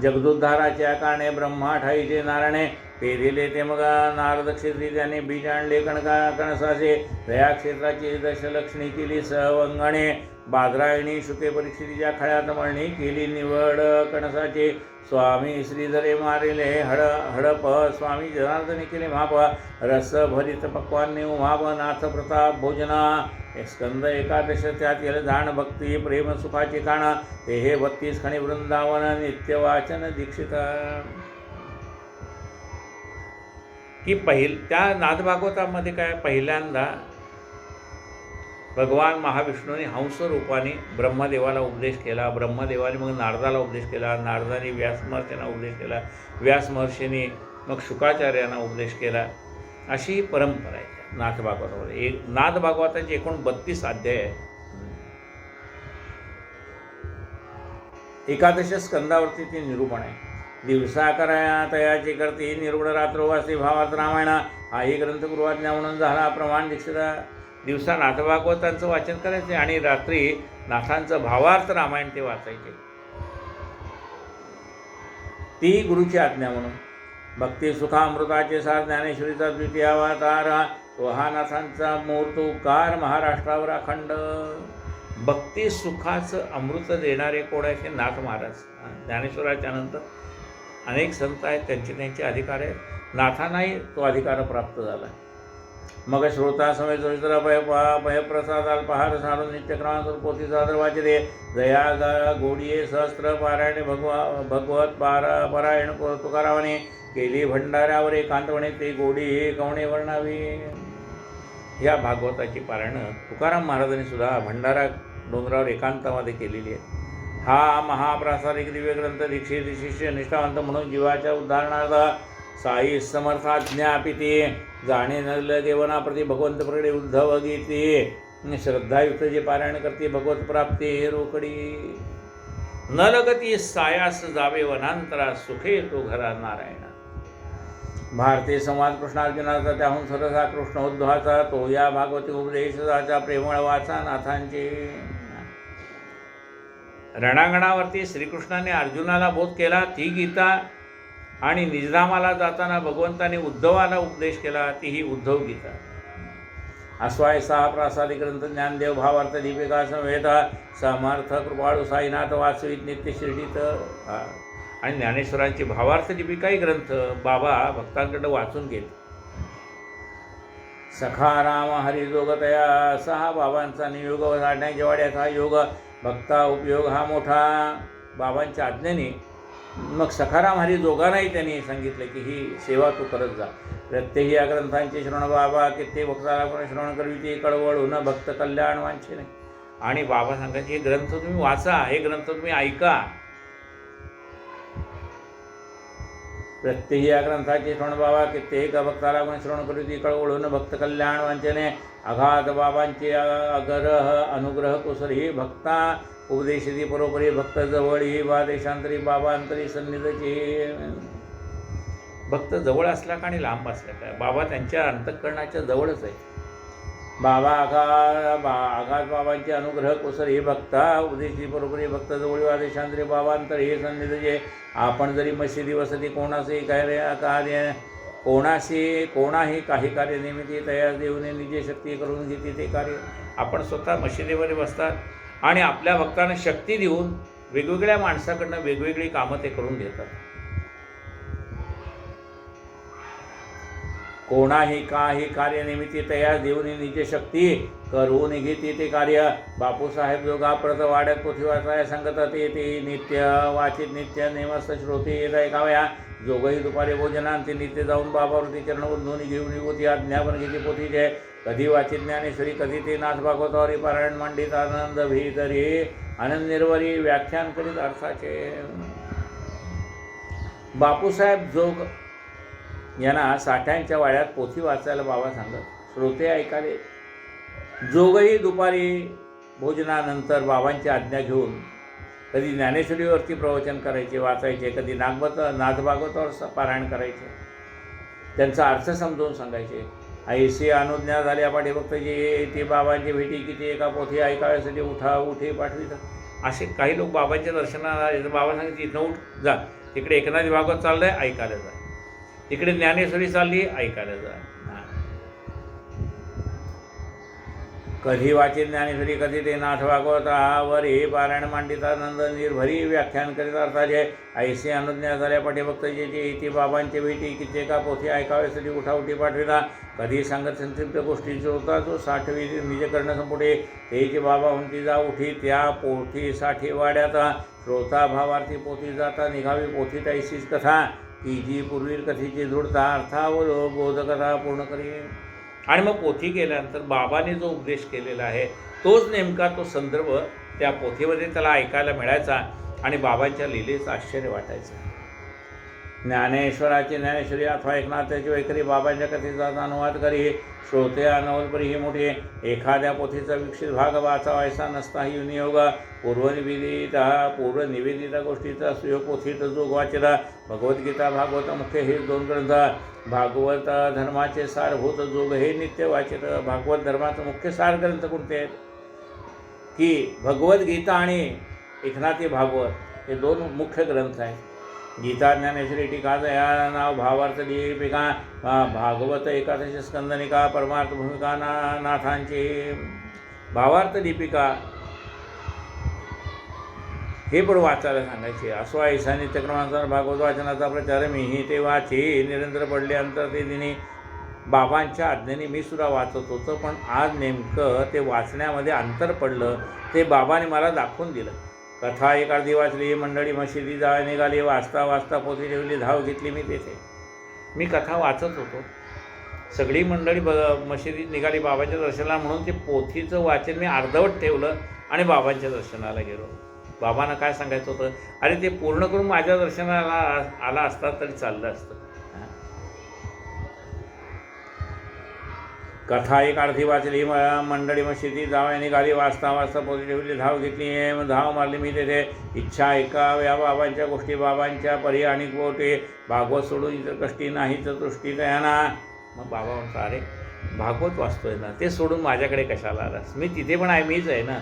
जगदुद्धाराच्या कारणे ब्रह्मा ठाईचे नारायणे पेरिले ते मग नारद क्षेत्री त्याने बीज आणले कणसाचे. दया क्षेत्राची दशलक्षणी केली सवंगणे. बादरायणी शुके परीक्षितीच्या खळ्यात मळणी केली निवड कणसाचे. स्वामी श्रीधरे मारिले हडप. स्वामी जनार्दने केले माप. रस भरित पक्वान्ने उमाप. नाथ प्रताप भोजना. स्कंद एकादश त्यातील जाण भक्ती प्रेम सुखाची काण. ते हे 32 खणी वृंदावन नित्य वाचन दीक्षित. की त्या नाथ भागवतामध्ये काय पहिल्यांदा भगवान महाविष्णूने हंस रूपाने ब्रह्मदेवाला उपदेश केला. ब्रह्मदेवाने मग नारदाला उपदेश केला. नारदाने व्यास महर्षींना उपदेश केला. व्यास महर्षीने मग शुकाचार्यांना उपदेश केला. अशी ही परंपरा आहे नाथ भागवतामध्ये. नाथ भागवताचे एकूण 32 अध्याय आहे. एकादश स्कंदावरती ते निरूपण आहे. दिवसा कराया तयाची करते निरूढ रात्र वासी भावात रामायण. हाही ग्रंथ गुरुआज्ञा म्हणून झाला प्रमाण दीक्षिता. दिवसा नाथ भागवतांचं वाचन करायचे आणि रात्री नाथांचं भावार्थ रामायण ते वाचायचे. ती गुरुची आज्ञा म्हणून. भक्ती सुखामृताचे सार ज्ञानेश्वरीचा द्वितीय अवतार. तो हा नाथांचा मूर्त उपकार महाराष्ट्रावर अखंड. भक्ती सुखाचं अमृत देणारे कोण आहे? नाथ महाराज. ज्ञानेश्वराच्या नंतर अनेक संत आहेत, त्यांचे अधिकार आहेत. नाथांनाही तो अधिकार प्राप्त झाला. मग श्रोता समय चरित्र भयप्रसाद अल्पहार सारून नित्यक्रमांतर पोथी सादर वाचले. दया गोडिये सहस्त्र पारायणे भगवत पारायण तुकारावाने केली. भंडाऱ्यावर एकांतवणे ते गोडी हे कवणे वर्णावी. ह्या भागवताची पारायणं तुकाराम महाराजांनी सुद्धा भंडारा डोंगरावर एकांतामध्ये केलेली आहे. हा महाप्रासादिक दिव्य ग्रंथ दीक्षित शिष्य निष्ठावंत म्हणून जीवाच्या उद्धारणार्थ साई समर्थाज्ञापिते. जाणे न देवना प्रति भगवंत प्रगडे उद्धव गीते. श्रद्धायुक्त जे पारायण करते भगवत प्राप्ती हे रोकडी. न लगती सायास जावे वनांतरा सुखे तो घरा नारायण. भारतीय संवाद कृष्णार्जुनाचा त्याहून सरसा कृष्ण उद्धवाचा. तो या भागवती उपदेशाचा प्रेमळ वाचा नाथांचे. रणांगणावरती श्रीकृष्णाने अर्जुनाला बोध केला ती गीता. आणि निजधामाला जाताना भगवंताने उद्धवाला उपदेश केला तीही उद्धव गीता. आस्वाय सहा प्रासादी ग्रंथ ज्ञानदेव भावार्थ दीपिका संवेद समर्थ कृपाळू साईनाथ वाचवीत नित्य शिर्डीत. आणि ज्ञानेश्वरांची भावार्थ दीपिकाही ग्रंथ बाबा भक्तांकडे वाचून घेत. सखाराम हरिजोगतया असा हा बाबांचा नियोग. साडण्याच्या वाड्याचा योग भक्ता उपयोग हा मोठा. बाबांच्या आज्ञेने मग सखाराम हरिजोगानाही त्यांनी सांगितलं की ही सेवा तू करत जा. प्रत्येक या ग्रंथांचे श्रवण बाबा किती भक्ताला पण श्रवण करविते कळवळ होणं भक्त कल्याण वांछे नाही. आणि बाबा सांगायचे हे ग्रंथ तुम्ही वाचा, हे ग्रंथ तुम्ही ऐका. प्रत्येक या ग्रंथाचे श्रवण बाबा कित्येक भक्ताला गुण श्रवण करू कळ ओळून भक्त कल्याण वांचने अगाध बाबांचे अगरह अनुग्रह कुसरी भक्ता उपदेशती परोपरी भक्त जवळी वा देशांतरी बाबांतरी सन्निधीची. भक्त जवळ असला का आणि लांब असला का बाबा त्यांच्या अंतःकरणाच्या जवळच आहे. बाबा आघात बाबांचे अनुग्रह कुसर हे भक्ता उपदेशी बरोबरी भक्त जवळ वा देशांतरी बाबांतर हे सन्निधीचे. आपण जरी मशिदी वसती कोणाशी कार्य कोणाही काही कार्यनिमित्त तयार देऊन निजे शक्ती करून घेते ते कार्य. आपण स्वतः मशिदीवर बसतात आणि आपल्या भक्तांना शक्ती देऊन वेगवेगळ्या माणसाकडनं वेगवेगळी कामं ते करून घेतात. कोणाही काही कार्यनिमित्ती तयार देऊन निजे शक्ती करून घेते ते कार्य. बापूसाहेब जोगाप्रत वाड्यात पोथी वाचाय सांगतात ते नित्य वाचित नित्य नेमस्त श्रोते येत ऐकाव्या. जोगही दुपारी भोजनांती नित्य जाऊन बाबावरती चरण उद्धवून घेऊन होती आज्ञा पण घेते पोथीचे. कधी वाचित ज्ञानेश्वरी कधी ते नाथ भागवतावरी पारायण मांडित आनंद भीतरी आनंद निर्वरी व्याख्यान करीत अर्थाचे. बापूसाहेब जोग यांना साठ्यांच्या वाड्यात पोथी वाचायला बाबा सांगत. श्रोते ऐकाले. जोगही दुपारी भोजनानंतर बाबांची आज्ञा घेऊन कधी ज्ञानेश्वरीवरती प्रवचन करायचे वाचायचे, कधी नाथभागवतावर पारायण करायचे, त्यांचा अर्थ समजावून सांगायचे. ऐशी अनुज्ञा झाल्या पाठीभक्त जे ते बाबांची भेटी किती एका पोथी ऐकाव्यासाठी उठे पाठवितात. असे काही लोक बाबांच्या दर्शनाला आले तर बाबा सांगितले इथं उठ जा, तिकडे एकनाथ भागवत चाललंय ऐकायला जा, तिकडे ज्ञानेश्वरी चालली ऐकायला जा. कधी वाचित ज्ञानेश्वरी कधी ते नाथ भागवतावर हे पारायण मांडितानंद निर्भरी व्याख्यान करीत अर्थाचे. ऐसे अनुज्ञा झाल्या पाठीभक्त जे इथे बाबांचे भेटी कित्येका पोथी ऐकाव्यासाठी उठाउठी पाठविता. कधी सांगत संतृप्त गोष्टींचा होता जो साठवी निज करणं संपुटे तेचे बाबा उंची जा उठी त्या पोथी साठी वाड्यात. श्रोता भावार्थी पोथी जाता निघावी पोथी ऐशीच कथा की जी पूर्वीर कथेची दृढता अर्थावर बोधकथा पूर्ण करीन. आणि मग पोथी केल्यानंतर बाबाने जो उपदेश केलेला आहे तोच नेमका तो संदर्भ त्या पोथीमध्ये त्याला ऐकायला मिळायचा आणि बाबांच्या लीलेचं आश्चर्य वाटायचं. ज्ञानेश्वराची ज्ञानेश्वरी अथवा एकनाथाची वैखरी बाबांच्या कथेचा अनुवाद करी. श्रोते अनवलपरी ही मोठी एखाद्या पोथीचा विकसित भाग वाचावायचा नसता ही विनियोग. पूर्वनिवेदित गोष्टीचा सुयोग पोथीत जोग वाचला. भगवद्गीता भागवत मुख्य हे दोन ग्रंथ. भागवत धर्माचे सारभूत जोग हे नित्य वाचित. भागवत धर्माचं मुख्य सार ग्रंथ कोणते आहेत की भगवद्गीता आणि एकनाथी भागवत हे दोन मुख्य ग्रंथ आहेत. गीता ज्ञानेश्वरी टीका या नाव भावार्थ दीपिका भागवत एकादशी स्कंदनिका परमार्थ भूमिका नाथांची भावार्थ दीपिका हे पण वाचायला सांगायचे. असो ऐसा नित्यक्रमांचा भागवत वाचनाचा प्रचार मीही ते वाचे निरंतर पडले अंतर ते दिनी. बाबांच्या आज्ञेने मी सुद्धा वाचत होतो पण आज नेमकं ते वाचण्यामध्ये अंतर पडलं ते बाबाने मला दाखवून दिलं. कथा एक अर्धी वाचली. मंडळी मशिदी जा निघाली. वाचता वाचता पोथी ठेवली. धाव घेतली मी तेथे. मी कथा वाचत होतो. सगळी मंडळी मशिदीत निघाली बाबांच्या दर्शनाला म्हणून ते पोथीचं वाचन मी अर्धवट ठेवलं आणि बाबांच्या दर्शनाला गेलो. बाबांना काय सांगायचं होतं अरे ते पूर्ण करून माझ्या दर्शनाला आला असता तरी चाललं असतं. कथा एक अर्धी वाचली. मंडळी मशिदी जावया निघाली. वाचता वाचता पोथी ठेवली. धाव घेतली. धाव मारली मी तेथे. इच्छा ऐकाव्या बाबांच्या गोष्टी बाबांच्या परी आणि पोटे भागवत सोडून इतर कष्टी नाही तर दृष्टी तयाना. मग बाबा म्हणतो अरे भागवत वाचतोय ना ते सोडून माझ्याकडे कशाला आलास? मी तिथे पण आहे मीच आहे ना.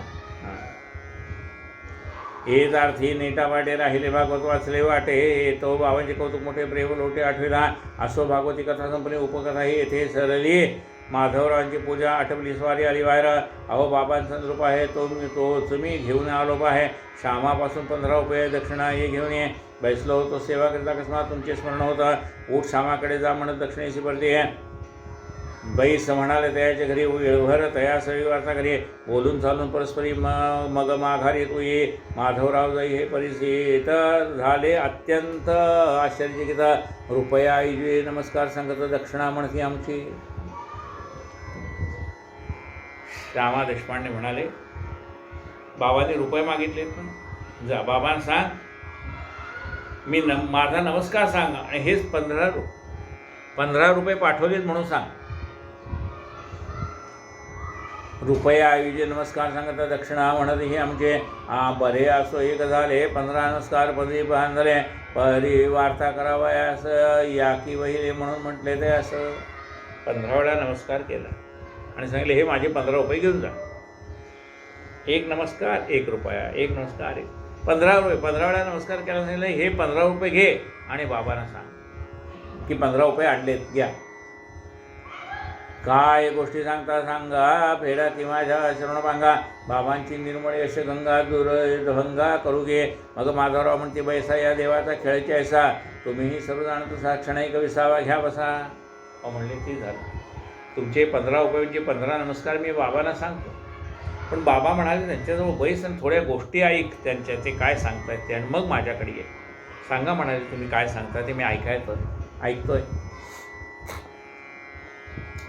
हेच अर्थी नेटा वाटे राहिले भागवत वाचले वाटे. तो बाबांचे कौतुक मोठे प्रेम लोटे आठविला. असो भागवती कथा संपली. उपकथा ही येथे सरली. माधवरावांची पूजा आठवली. स्वारी आली बाहेर. अहो बाबांचा रूप आहे तोच मी घेऊन आलो आहे. श्यामापासून 15 रुपये दक्षिणा हे घेऊन ये. बैसलो होतो सेवा करीता अकस्मात तुमचे स्मरण होतं. उठ श्यामाकडे जा म्हणत दक्षिणेशी पडते. बैस म्हणाले तयाच्या घरी वेळभर तया सळी वार्ता घरी. बोलून चालून परस्परी मग माघारी तू ये. माधवराव जाई हे परिस्थित झाले अत्यंत आश्चर्यचकित. रुपया इजवे नमस्कार सांगत दक्षिणा म्हणती आमची. श्यामा देशपांडे म्हणाले बाबांनी रुपये मागितले पण जा बाबांना सांग माझा नमस्कार सांग आणि हेच 15 रुपये पाठवलेत म्हणून सांग. रुपयाऐवजी नमस्कार सांगता दक्षिणा म्हणत ही आमचे बरे असो एक झाले 15 नमस्कार पदरी बांधले परी वार्ता करावयास या की वहिले म्हणून म्हटले ते असं. 15 वेळा नमस्कार केला आणि सांगितले हे माझे 15 रुपये घेऊन जा. एक नमस्कार 1 रुपया, एक नमस्कार 15 रुपये. 15 वेळा नमस्कार केला सांगितलं हे 15 रुपये घे आणि बाबांना सांग की 15 रुपये आणलेत घ्या. काय गोष्टी सांगता सांगा फेडा किंवा श्रवण पांगा बाबांची निर्मळ यश गंगा दुर्भंगा करू घे. मग माधवराव म्हणते बैसा या देवाचा खेळायची ऐसा तुम्हीही सर्व जाणत असा क्षणैक विसावा घ्या बसा. म्हणले ते झालं तुमचे 15 रुपयांचे 15 नमस्कार मी बाबांना सांगतो. पण बाबा म्हणाले त्यांच्याजवळ बैस आणि थोड्या गोष्टी ऐक त्यांच्या ते काय सांगतायत ते आणि मग माझ्याकडे ये. सांगा म्हणाले तुम्ही काय सांगता ते मी ऐकतोय.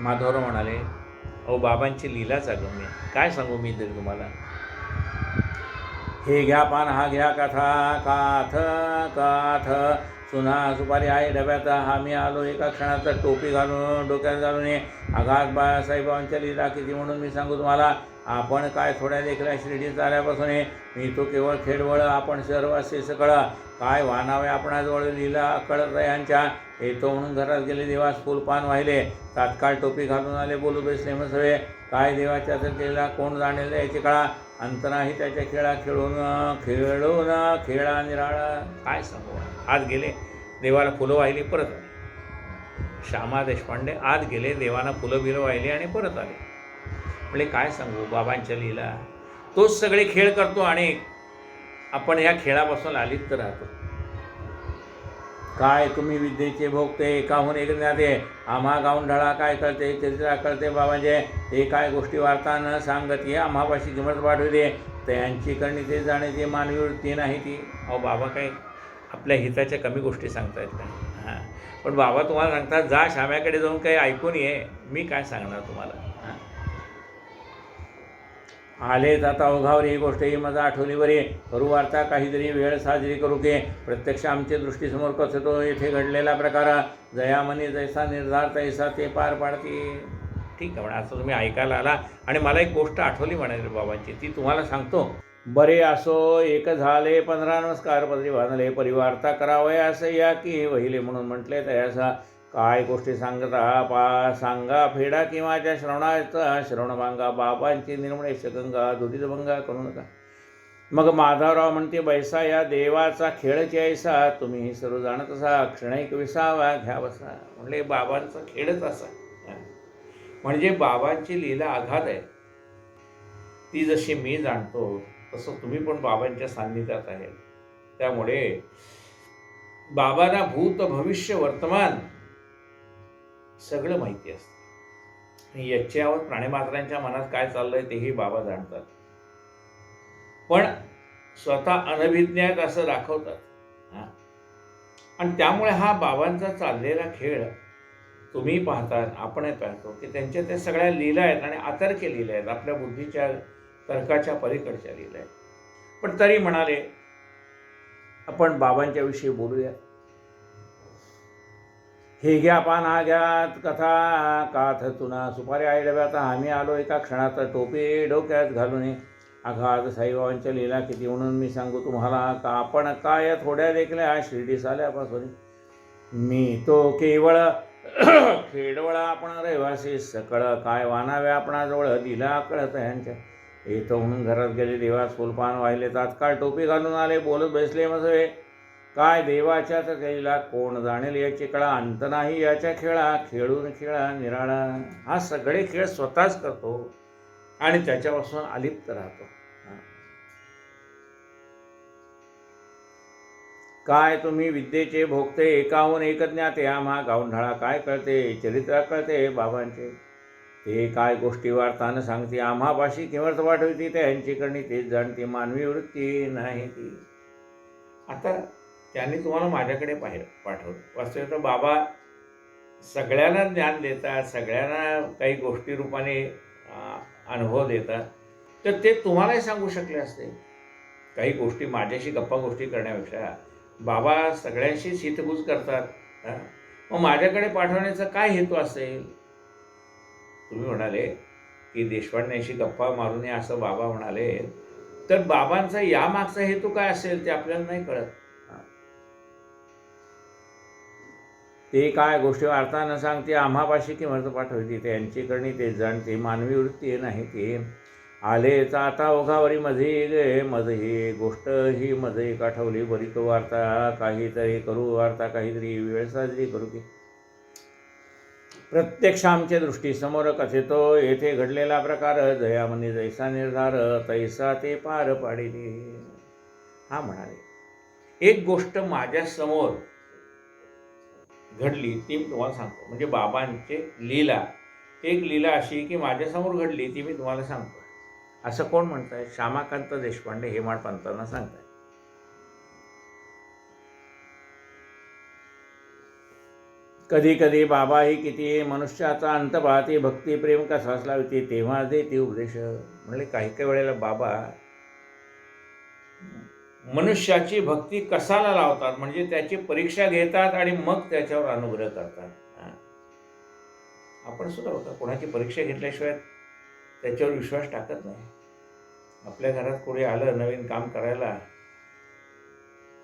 माधवराव म्हणाले अहो बाबांची लीलाच अगम्य काय सांगू मी तरी तुम्हाला. हे घ्या पान हा घ्या काथ सुना सुपारी आहे डब्यात हा मी आलो एका क्षणाचा टोपी घालून डोक्यात घालून आघात बाळासाहेबांच्या लीला किती म्हणून मी सांगू तुम्हाला. आपण काय थोड्या देखल्या शिर्डी चाल्यापासून मी तो केवळ खेडवळ आपण सर्वांशी सकळ काय वानावे आपणाजवळ लीला कळत यांच्या येतो म्हणून घरात गेले देवास फुलपान वाहिले तात्काळ टोपी घालून आले बोलू बेसले मसवे काय देवाच्या केला कोण जाणेल याची कळा अंत नाही त्याच्या खेळून खेळा निराळा. काय सांगू आज गेले देवाला फुलं वाहिली परत आले. श्यामा देशपांडे आज गेले देवाला फुलं बिलं वाहिली आणि परत आले. म्हणजे काय सांगू बाबांच्या लीला. तोच सगळे खेळ करतो आणि आपण ह्या खेळापासून आलिप्त राहतो. काय तुम्ही विद्येचे भोगते एकाहून एक ज्ञाते आम्हा गावंढळा काय कळते चरित्रा कळते बाबांचे हे काय गोष्टी वार्ता न सांगते आम्हापाशी किंमत पाठवते त्यांची करणी ते जाण्याची मानवी वृत्ती नाही ती. अहो बाबा काय आपल्या हिताच्या कमी गोष्टी सांगतायत काय. हां पण बाबा तुम्हाला सांगतात जा श्याम्याकडे जाऊन काही ऐकून ये. मी काय सांगणार तुम्हाला. आलेच आता ओघावर ही गोष्ट ही माझा आठवली बरी करू वार्ता काहीतरी वेळ साजरी करू के प्रत्यक्ष आमच्या दृष्टीसमोर कसतो येथे घडलेला प्रकार जयामनी जैसा निर्धार तैसा ते पार पाडते. ठीक आहे म्हणा असं तुम्ही ऐकायला आला आणि मला एक गोष्ट आठवली म्हणाली बाबांची ती तुम्हाला सांगतो. बरे असो एक झाले 15 नमस्कार पदरी बांधले परिवार्ता करावया असं या की वहिले म्हणून म्हटले तयासा काय गोष्टी सांगा फेडा किंवा त्या श्रवणाचा श्रवणभांगा बाबांची निर्मळेश गंगा दुरीतभंगा करू नका. मग माधवराव म्हणते बैसा या देवाचा खेळच ऐसा तुम्ही सर्व जाणत असा क्षणैक विसावा घ्या बसा. म्हणले बाबांचा खेळच असा म्हणजे बाबांची लीला आघात आहे. ती जशी मी जाणतो तसं तुम्ही पण बाबांच्या सान्निध्यात आहे. त्यामुळे बाबांना भूत भविष्य वर्तमान सगळं माहिती असतं. याच्यावर प्राणीमात्रांच्या मनात काय चाललंय तेही बाबा जाणतात. पण स्वतः अनभिज्ञात असं दाखवतात. आणि त्यामुळे हा बाबांचा चाललेला खेळ तुम्ही पाहता आपणही पाहतो की त्यांच्या त्या सगळ्या लीला आहेत आणि अतर्क्य लीला आहेत आपल्या बुद्धीच्या तर्काच्या पलीकडच्या लीला आहेत. पण तरी म्हणाले आपण बाबांच्या विषयी बोलूया. हे घ्या पान हा घ्या काथ चुना सुपारी आई डब्यात आम्ही आलो एका क्षणात टोपी डोक्यात घालून आघात साईबाबांच्या लीला किती म्हणून मी सांगू तुम्हाला का आपण काय थोड्या देखल्या शिर्डी आल्यापासून मी तो केवळ खेडवळा आपण रहिवासी सकळ काय वानाव्या आपणाजवळ दिला कळत यांच्या येतो म्हणून घरात गेले देवास फुलपान वाहिले तात्काळ टोपी घालून आले बोलत बसले मसवे काय देवाच्याच केला कोण जाणेल याची कळा अंत नाही याच्या खेळून खेळा निराळा. हा सगळे खेळ स्वतःच करतो आणि त्याच्यापासून अलिप्त राहतो. काय तुम्ही विद्येचे भोगते एकाहून एक ज्ञाते आम्हा गावंढळा काय कळते चरित्रा कळते बाबांचे ते काय गोष्टी वार्तानं सांगते आम्हापाशी किंमत पाठवते त्यांची करणी तेच जाणते मानवी वृत्ती नाही ती. आता त्यांनी तुम्हाला माझ्याकडे पाठवलं. वास्तविक बाबा सगळ्यांना ज्ञान देतात सगळ्यांना काही गोष्टी रूपाने अनुभव देतात. तर ते तुम्हालाही सांगू शकले असते. काही गोष्टी माझ्याशी गप्पा गोष्टी करण्यापेक्षा बाबा सगळ्यांशीच हितगुज करतात. हा? मग माझ्याकडे पाठवण्याचा काय हेतू असेल? तुम्ही म्हणाले की देशपांड्यांशी गप्पा मारू नये असं बाबा म्हणाले, तर बाबांचा यामागचा हेतू काय असेल ते आपल्याला नाही कळत. ते काय गोष्टी वार्ता न सांगते आम्हापाशी किंमत पाठवते, त्यांची करणी ते जाणते, मानवी वृत्ती नाही ते. आलेच आता ओघावरी मध्ये गे मज ही गोष्ट ही मध्ये काठवली बरी तो वार्ता, काहीतरी करू वार्ता, काहीतरी वेळ साजरी करू की. प्रत्यक्ष आमच्या दृष्टीसमोर कथितो येथे घडलेला प्रकार, जयामनी जैसा निर्धार तैसा ते पार पाडिले. हा म्हणाले, एक गोष्ट माझ्या समोर घडली ती मी तुम्हाला सांगतो. म्हणजे बाबांचे लीला, एक लीला अशी की माझ्यासमोर घडली ती मी तुम्हाला सांगतो. असं कोण म्हणताय? श्यामाकांत देशपांडे हेमाड पंतांना सांगताय. कधी कधी बाबा ही किती मनुष्याचा अंत पाहते, भक्ती प्रेम कसा लावते तेव्हा देते उपदेश. म्हणजे काही काही वेळेला बाबा मनुष्याची भक्ती कसाला लावतात, म्हणजे त्याची परीक्षा घेतात आणि मग त्याच्यावर अनुग्रह करतात. आपण सुद्धा बघा, कोणाची परीक्षा घेतल्याशिवाय त्याच्यावर विश्वास टाकत नाही. आपल्या घरात कोणी आलं नवीन काम करायला,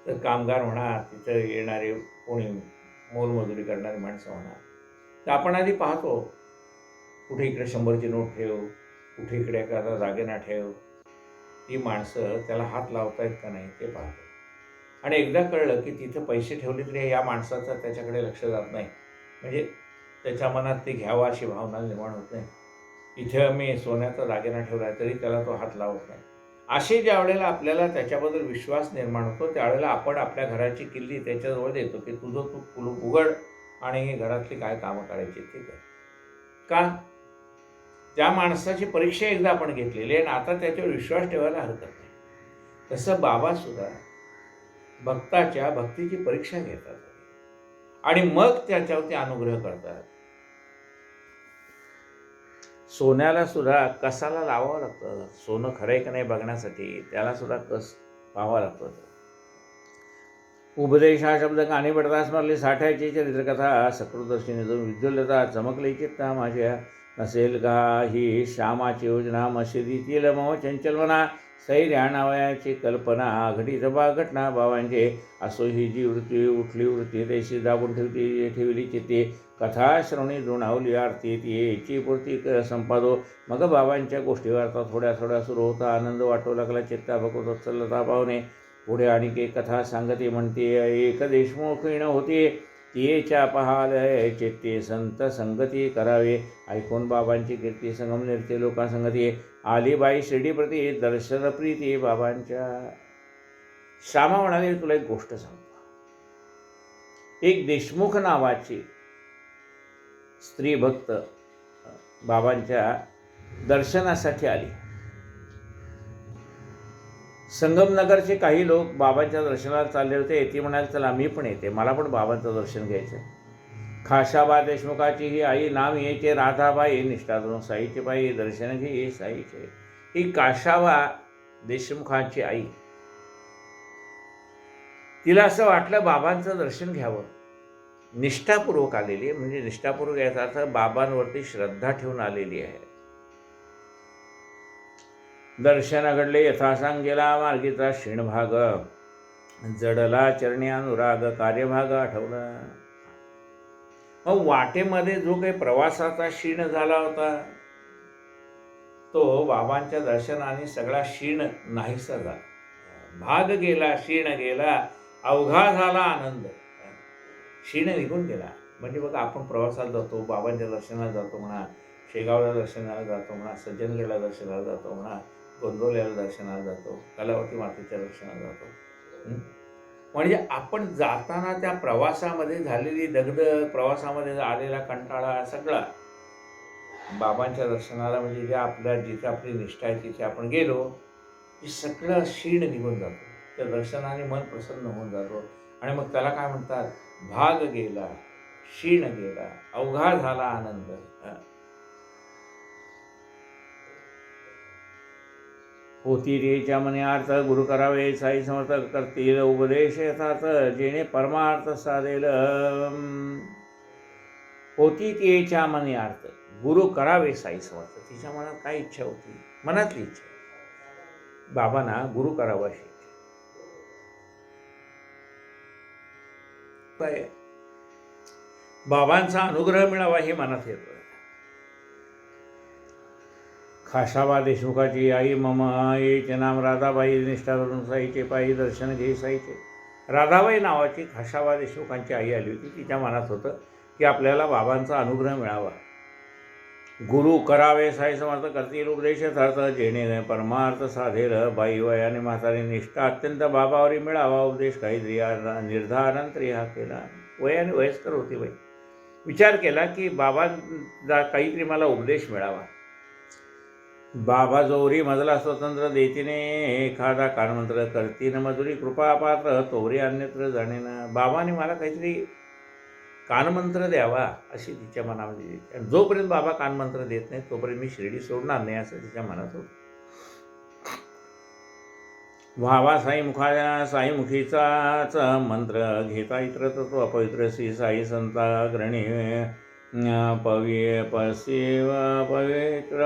तर कामगार म्हणा, तिथं येणारे कोणी मोलमजुरी करणारी माणसं म्हणा, तर आपण आधी पाहतो, कुठे इकडे 100ची नोट ठेव, कुठे इकडे एखादा दागिना ठेव. ती माणसं त्याला हात लावतायत का नाही ते पाहतो. आणि एकदा कळलं की तिथं पैसे ठेवले तरी या माणसाचं त्याच्याकडे लक्ष जात नाही, म्हणजे त्याच्या मनात ते घ्यावं अशी भावना निर्माण होत नाही. इथं मी सोन्याचा दागिना ठेवला आहे तरी त्याला तो हात लावत नाही. असे ज्या वेळेला आपल्याला त्याच्याबद्दल विश्वास निर्माण होतो, त्यावेळेला आपण आपल्या घराची किल्ली त्याच्याजवळ देतो की तुझं तू कुलूप उघड आणि घरातली काय कामं करायची ते कर. का? त्या माणसाची परीक्षा एकदा आपण घेतलेली आहे आणि आता त्याच्यावर विश्वास ठेवायला हरकत नाही. तसं बाबा सुद्धा भक्ताच्या भक्तीची परीक्षा घेतात आणि मग त्याच्यावरती अनुग्रह करतात. सोन्याला सुद्धा कसाला लावावं लागतं. सोनं खरंय का नाही बघण्यासाठी त्याला सुद्धा कस पाहावं लागतं. उपदेश हा शब्द गाणी पडता स्मरली साठ्याची चरित्रकथा, सकृदर्शिनी जो विद्युल्यता चमकली चित्ता माझ्या, नसेल का ही श्यामाची योजना, मशिदीतील मो चंचल मना, सैर्या नावयाची कल्पना, घडीत बा घटना बाबांचे, असो ही जी वृत्ती उठली वृत्ती तैशी दाबून ठेवली चित्ते, कथा श्रवणी दुणावली आरती ती पूर्ती संपादो. मग बाबांच्या गोष्टी वार्ता थोड्या थोड्या सुरू होता, आनंद वाटू लागला चित्ता भगवत चलता पाहुणे. पुढे आणखी एक कथा सांगते म्हणते, एक देशमुखीण होती तियेच्या पहाल चित्ते, संत संगती करावे, ऐकून बाबांची कीर्ती संगमनेरचे लोकांसंगती, आली बाई शिर्डीप्रती दर्शन प्रीती बाबांच्या. श्यामा म्हणाले, तुला एक गोष्ट सांगतो. एक देशमुख नावाची स्त्री भक्त बाबांच्या दर्शनासाठी आली. संगमनगरचे काही लोक बाबांच्या दर्शनाला चालले होते. ती म्हणाली, चला मी पण येते, मला पण बाबांचं दर्शन घ्यायचं. खाशाबा देशमुखाची ही आई, नाव यायचे राधाबाई, निष्ठा धरून साईची बाई, दर्शन घे साईचे. ही काशाबा देशमुखाची आई, तिला असं वाटलं बाबांचं दर्शन घ्यावं. निष्ठापूर्वक आलेली आहे, म्हणजे निष्ठापूर्वक याचा अर्थ बाबांवरती श्रद्धा ठेवून आलेली आहे. दर्शन घडले यथासांग गेला मार्गीचा क्षीणभाग, जडला चरणी अनुराग, कार्यभाग आठवला. मग वाटेमध्ये जो काही प्रवासाचा क्षीण झाला होता, तो बाबांच्या दर्शनाने सगळा क्षीण नाहीसा झाला. भाग गेला, क्षीण गेला, अवघा झाला आनंद. क्षीण निघून गेला. म्हणजे बघा, आपण प्रवासाला जातो, बाबांच्या दर्शनाला जातो म्हणा, शेगावला दर्शनाला जातो म्हणा, सज्जनगडला दर्शनाला जातो म्हणा, गोंदवल्याला दर्शनाला जातो, कलावती मातेच्या दर्शनाला जातो. म्हणजे आपण जाताना त्या प्रवासामध्ये झालेली दगदग, प्रवासामध्ये आलेला कंटाळा सगळा बाबांच्या दर्शनाला, म्हणजे ज्या आपल्या जिथे आपली निष्ठा आहे तिथे आपण गेलो की सगळं क्षीण निघून जातो. त्या दर्शनाने मन प्रसन्न होऊन जातो. आणि मग त्याला काय म्हणतात, भाग गेला, क्षीण गेला, अवघा झाला आनंद. होती तेच्या मने अर्थ गुरु करावे साई समर्थ करतील उपदेश यथार्थ जेणे परमार्थ साधेल होती तेच्या मने अर्थ गुरु करावे साई समर्थ. तिच्या मनात काय इच्छा होती? मनातली इच्छा बाबांना गुरु करावा अशी इच्छा. काय बाबांचा अनुग्रह मिळावा हे मनात येतं. खाशाबा देशमुखाची आई मम आईचे नाम राधाबाई निष्ठा धरून साईचे पायी दर्शन घे साईचे. राधाबाई नावाची खाशाबा देशमुखांची आई आली होती. तिच्या मनात होतं की आपल्याला बाबांचा अनुग्रह मिळावा. गुरु करावे साई समर्थ करतील उपदेश यथार्थ जेणे परमार्थ साधेल. बाई वयाने म्हातारी निष्ठा अत्यंत बाबावरी मिळावा उपदेश काहीतरी निर्धारानंतरी हा केला. वयाने वयस्कर होती बाई. विचार केला की बाबांचा काहीतरी मला उपदेश मिळावा. बाबा जोरी मजला स्वतंत्र देतीने एखादा कानमंत्र करतीन मधुरी कृपा पात्र तोरी अन्यत्र जाणेना. बाबाने मला काहीतरी कानमंत्र द्यावा अशी तिच्या मनामध्ये. आणि जोपर्यंत बाबा कानमंत्र देत नाही तोपर्यंत मी शिर्डी सोडणार नाही असं तिच्या मनात होतं. व्हावा साई मुखीचाच मंत्र घेता इतर तत्व अपवित्र श्री साई संता ग्रणी पवित्र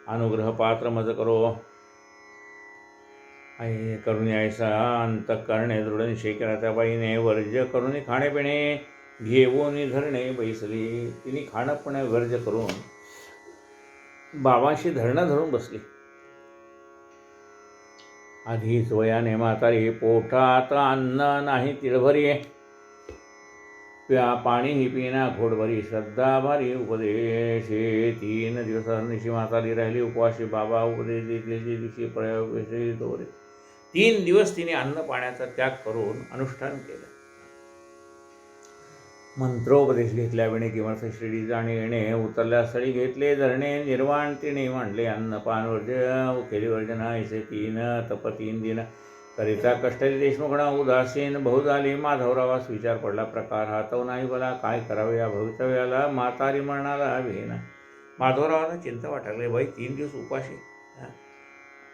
अनुग्रह पात्र मज करो. आई करुणी ऐसा अंतःकरणे दृढ निश्चय केला. त्या बाईने वर्ज्य करून खाणेपिणे घेऊन धरणे बैसली. तिने खाणं पण वर्ज्य करून बाबांशी धरणं धरून बसली. आधीच वयाने म्हातारी पोटात अन्न नाही तिळभरी पाणीही पिना घोडभरी श्रद्धा भारी उपदेश. 3 दिवसांनिशी म्हातारी राहिली उपाशी. बाबा उपदेश देतले दिवशी प्रयोग 3 दिवस तिने अन्न पाण्याचा त्याग करून अनुष्ठान केलं. मंत्रोपदेश घेतल्या वेणे किंमत शिर्डी जाणे येणे उतरल्या स्थळी घेतले धरणे निर्वाण तिने मांडले. अन्नपान वर्ज केली वर्जना ऐसे 3 तप 3 दिन करिता कष्टरी देशमुखणा उदासीन बहु झाली. माधवरावास विचार पडला प्रकार हातव नाही बोला काय करावे या भवितव्याला. म्हातारी मरणाला भेना. माधवरावाला चिंता वाटायला बाई 3 दिवस उपाशी.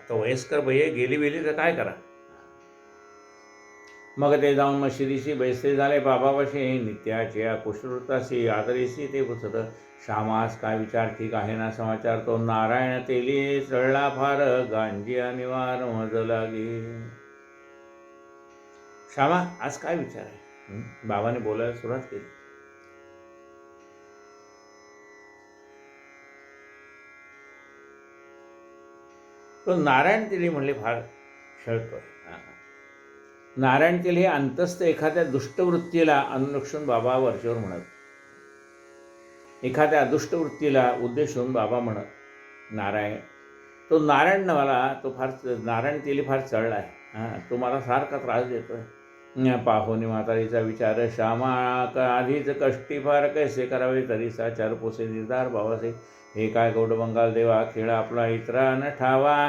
आता वयस्कर बाई गेली तर काय करा. मग ते जाऊन मशिदीशी बैसे झाले बाबापाशी. नित्याच्या कुशवृत्ताशी आदरीशी ते पुसत श्यामास काय विचार ठीक आहे ना समाचार. तो नारायण तेली चढला फार गांजिया निवार मज लागे. श्यामा आज काय विचार आहे. बाबाने बोलायला सुरुवात केली. तो नारायण तेली म्हणले फार छळतोय. नारायण तेली हे अंतस्थ एखाद्या दुष्टवृत्तीला अनुलक्षून बाबा वरच्यावर म्हणत. एखाद्या दुष्टवृत्तीला उद्देशून बाबा म्हणत नारायण. तो नारायण मला तो फार नारायण तेली फार चढला आहे. तो मला सारखा त्रास देतोय. पाहोनी म्हातारीचा विचार श्यामा आधीच कष्टी फार कैसे करावे तरी साचार पोसे निर्धार बाबासे. हे काय गौड बंगाल देवा खेळ आपला इतरा न ठावा.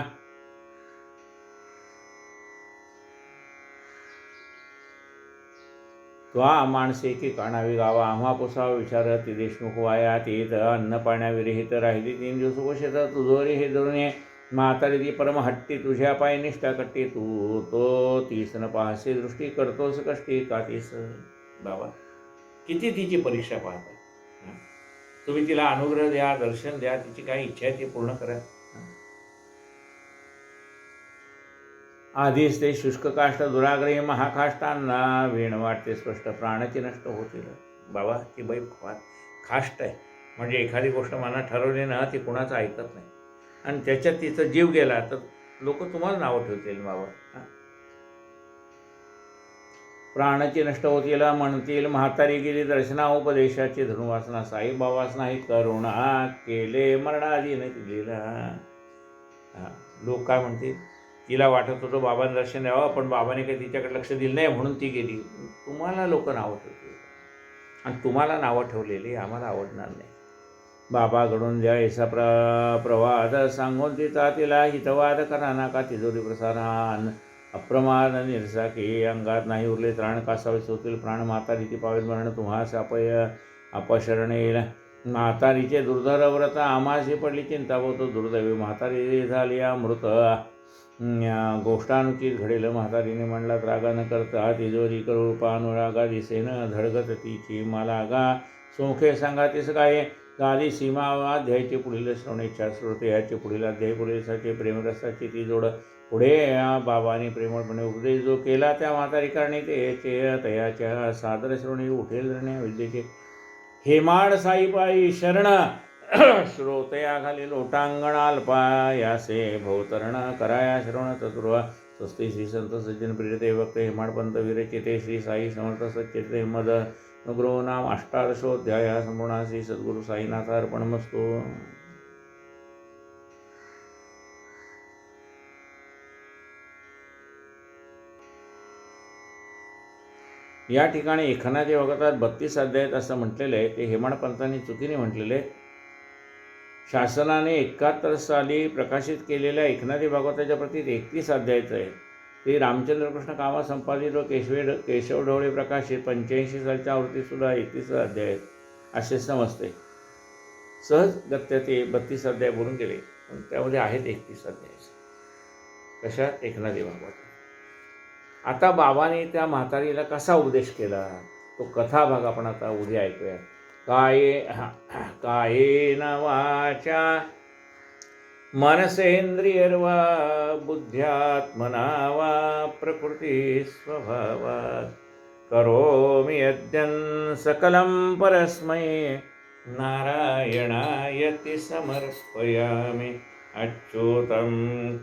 त्वा माणसे की काणावी गावा आम्हा पोसावा विचार ती देशमुख वाया तीत अन्न पाण्याविरहित राहिली 3 दिवस उपशेत तुझोरी हे धरून म्हातारी ती परम हट्टी तुझ्या पाय निष्ठा कट्टी. तू तो तीस न पाहसे दृष्टी करतोस कष्टी कातीस. बाबा किती तिची परीक्षा पाहता. तुम्ही तिला अनुग्रह द्या दर्शन द्या. तिची काय इच्छा आहे ती पूर्ण करा. आधीच ते शुष्क काष्ट दुराग्रही महाकाष्टांना वीण वाटते स्पष्ट प्राणाची नष्ट होतील. बाबा ती बाई खाष्ट आहे. म्हणजे एखादी गोष्ट मनात ठरवली ना ती कुणाचं ऐकत नाही. आणि त्याच्यात तिचा जीव गेला तर लोक तुम्हाला नावं ठेवतील. बाबा प्राणाची नष्ट होतील म्हणतील. म्हातारी गेली दर्शना उपदेशाची धनुवासना. साईबाबाच नाही करुणा केले मरणाधीन दिलेला. लोक काय म्हणतील. तिला वाटत होतं बाबांना दर्शन द्यावं पण बाबाने काही तिच्याकडे लक्ष दिलं नाही म्हणून ती गेली. तुम्हाला लोक नावं ठेवतील. आणि तुम्हाला नावं ठेवलेली आम्हाला आवडणार नाही. बाबा घडून द्या ऐसा प्रवाद सांगून तिचा तिला हितवाद करा नाका तिजोरी प्रसारण. अप्रमाद निरसाकी अंगात नाही उरले त्राण कासावे होतील प्राण. म्हातारी ती पावेल मरण तुम्हास अपशरण येईल. म्हातारीचे दुर्धर व्रत आमाशी पडली चिंता होतो दुर्दैवी म्हातारी झाली अमृत. गोष्टानुचित घडेल म्हातारीने म्हणला रागा न करता तिजोरी करू पानुरागा दिसेन धडगत तिची मला गा सोखे सांगा तीस काय गाली सीमा अध्यायाचे पुढील श्रवणेच्छा श्रोते याचे पुढील अध्याय पुढील प्रेमरसाची ती जोड पुढे बाबाने प्रेमळपणे उपदेश जो केला त्या म्हातारी करणे ते तयाच्या सादर श्रवणी उठेल रणे विद्येचे हेमाड साईबाई शरण श्रोतया खाली लोटांगण अल्पायासे भोवतरण कराया श्रवण चतुर्वा स्वस्ती श्री संत सज्जन प्रियते भक्त हेमाडपंत विरचिते श्री साई समर्थ सच्चिते मद नुग्रह नाम अष्टादशोध्याय संपूर्ण श्री सद्गुरु साईनाथ अर्पणमस्तु. या ठिकाणी एखाद्या भागवतात 32 अध्यायात असं म्हटलेलं आहे ते हेमाडपंतांनी चुकीने म्हटलेले आहे. शासनाने 71 साली प्रकाशित केलेल्या एकनाथी भागवताच्या प्रती 31 अध्यायाचं आहे. श्री रामचंद्र कृष्ण कामा संपादित व केशव ढवळे प्रकाशित 85 सालच्या आवृत्तीसुद्धा 31 अध्याय आहेत असे समजते. सहजगत्या ते 32 अध्याय बोलून गेले पण त्यामध्ये आहेत 31 अध्याय. कशात? एकनाथी भागवत. आता बाबाने त्या म्हातारीला कसा उपदेश केला तो कथा भाग आपण आता उद्या ऐकूया. कायेन वाचा मनसेंद्रियर्वा बुद्ध्यात्मना वा प्रकृती स्वभावात् करोमि यद्यं सकलं परस्मै नारायणायति समर्पयामि अच्युतं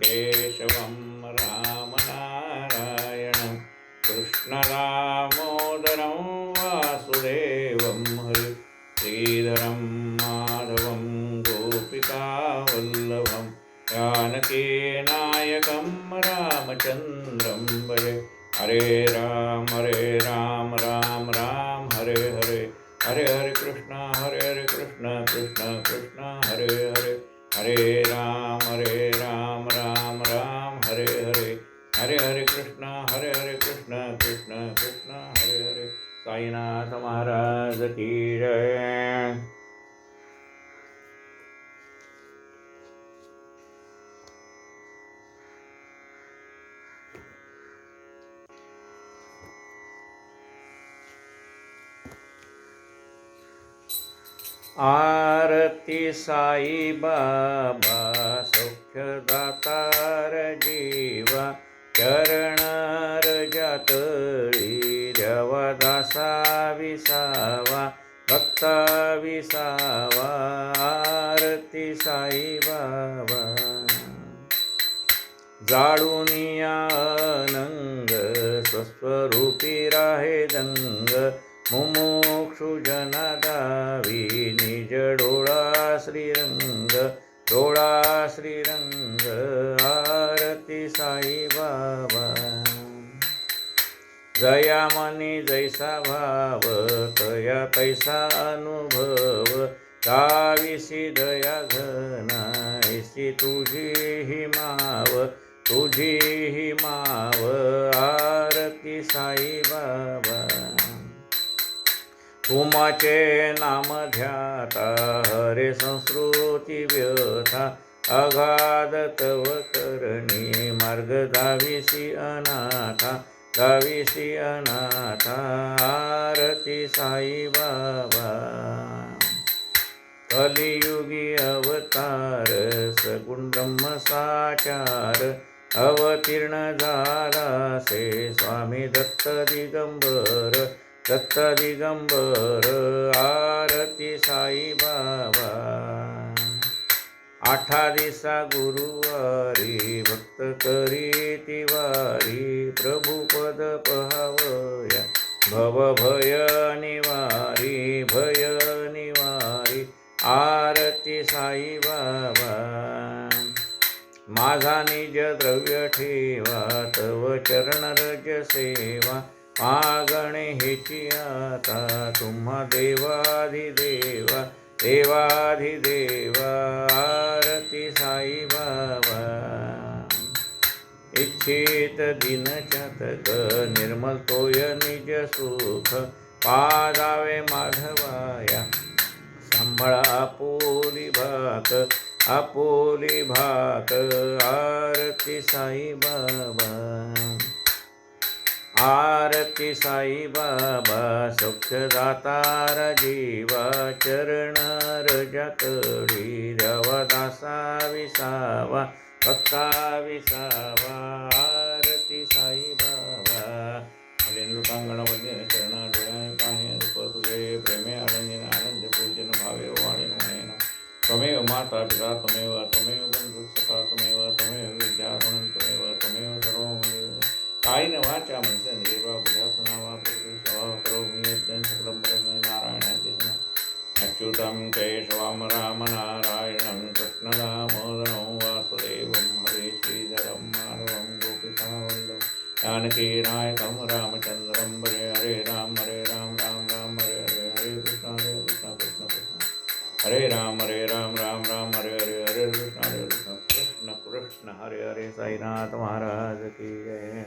केशवं रामनारायणं कृष्णदामोदरं वासुदेवं हरि श्रीधरं माधवं गोपिकावल्लभं जानकीनायकं रामचन्द्रं भजे. हरे राम राम राम हरे हरे हरे हरे कृष्ण कृष्ण कृष्ण हरे हरे हरे राम राम हरे हरे हरे हरे कृष्ण कृष्ण कृष्ण हरे हरे. साईनाथ महाराज की जय. आरती साई बाबा सौख्यदातार जीवा चरण रजतळी देवदासा विसावा भक्ता विसावा. आरती साई बाबा जाळूनिया अनंग स्वस्वरूपी राहे दंग मुमुक्षु जनादावी निज डोळा श्रीरंग आरती साई बाबा. जया मनी जैसा भाव तया तैसा अनुभव काविसी दया घना ऐसी तुझी ही माव आरती साई बाबा. तुमाचे नाम ध्याता हरे संस्कृती व्यथा अगाध तव करणी मार्ग गाविसी अनाथा आरती साई बाबा. कलियुगी अवतार सगुण ब्रह्म साचार अवतीर्ण झाला से स्वामी दत्त दिगंबर आरती साई बाबा. 8 दिसा गुरुवारी भक्त करी तिवारी प्रभुपद पहावया भव भय निवारी आरती साई बाबा. माझा निज द्रव्य ठेवा तव चरण रज सेवा मागणे हेची आता तुम्हा देवाधिदेवा आरती साई बाबा. इच्छित दिन चातक निर्मल तोय निज सुख पादावे माधवाया मळा आपोली भाक आरती साई बाबा, आरती साई बाबा, सुखदातार जीवा चरणार जकडी देवदासा विसावा भक्ता विसावा, आरती साई बाबा. लोटांगणामध्ये शरणाडोळ्याय पाहे रूप तुझे प्रेमे आनंदीन आनंद पूजन भावे वाणीन नयन, त्वमेव माता पिता त्वमेव बंधु सखा त्वमेव विद्याधनं त्वमेव सर्वं कायेन वाचा मनसेन्द्रियर्वा बुद्ध्यात्मना वा प्रकृति स्वभाव करोमि यज्ञं सकलं परस्मै नारायणाय अच्युतं केशवं राम नारायणं कृष्णदामोदरं वासुदेवं हरे श्रीधरं माधवं गोपिकावल्लभं जानकीनायकं रामचन्द्रं भजे. हरे राम राम राम हरे हरे, हरे कृष्ण कृष्ण कृष्ण हरे राम राम राम हरे हरे, हरे कृष्ण कृष्ण कृष्ण हरे हरे. साईनाथ महाराज की जय.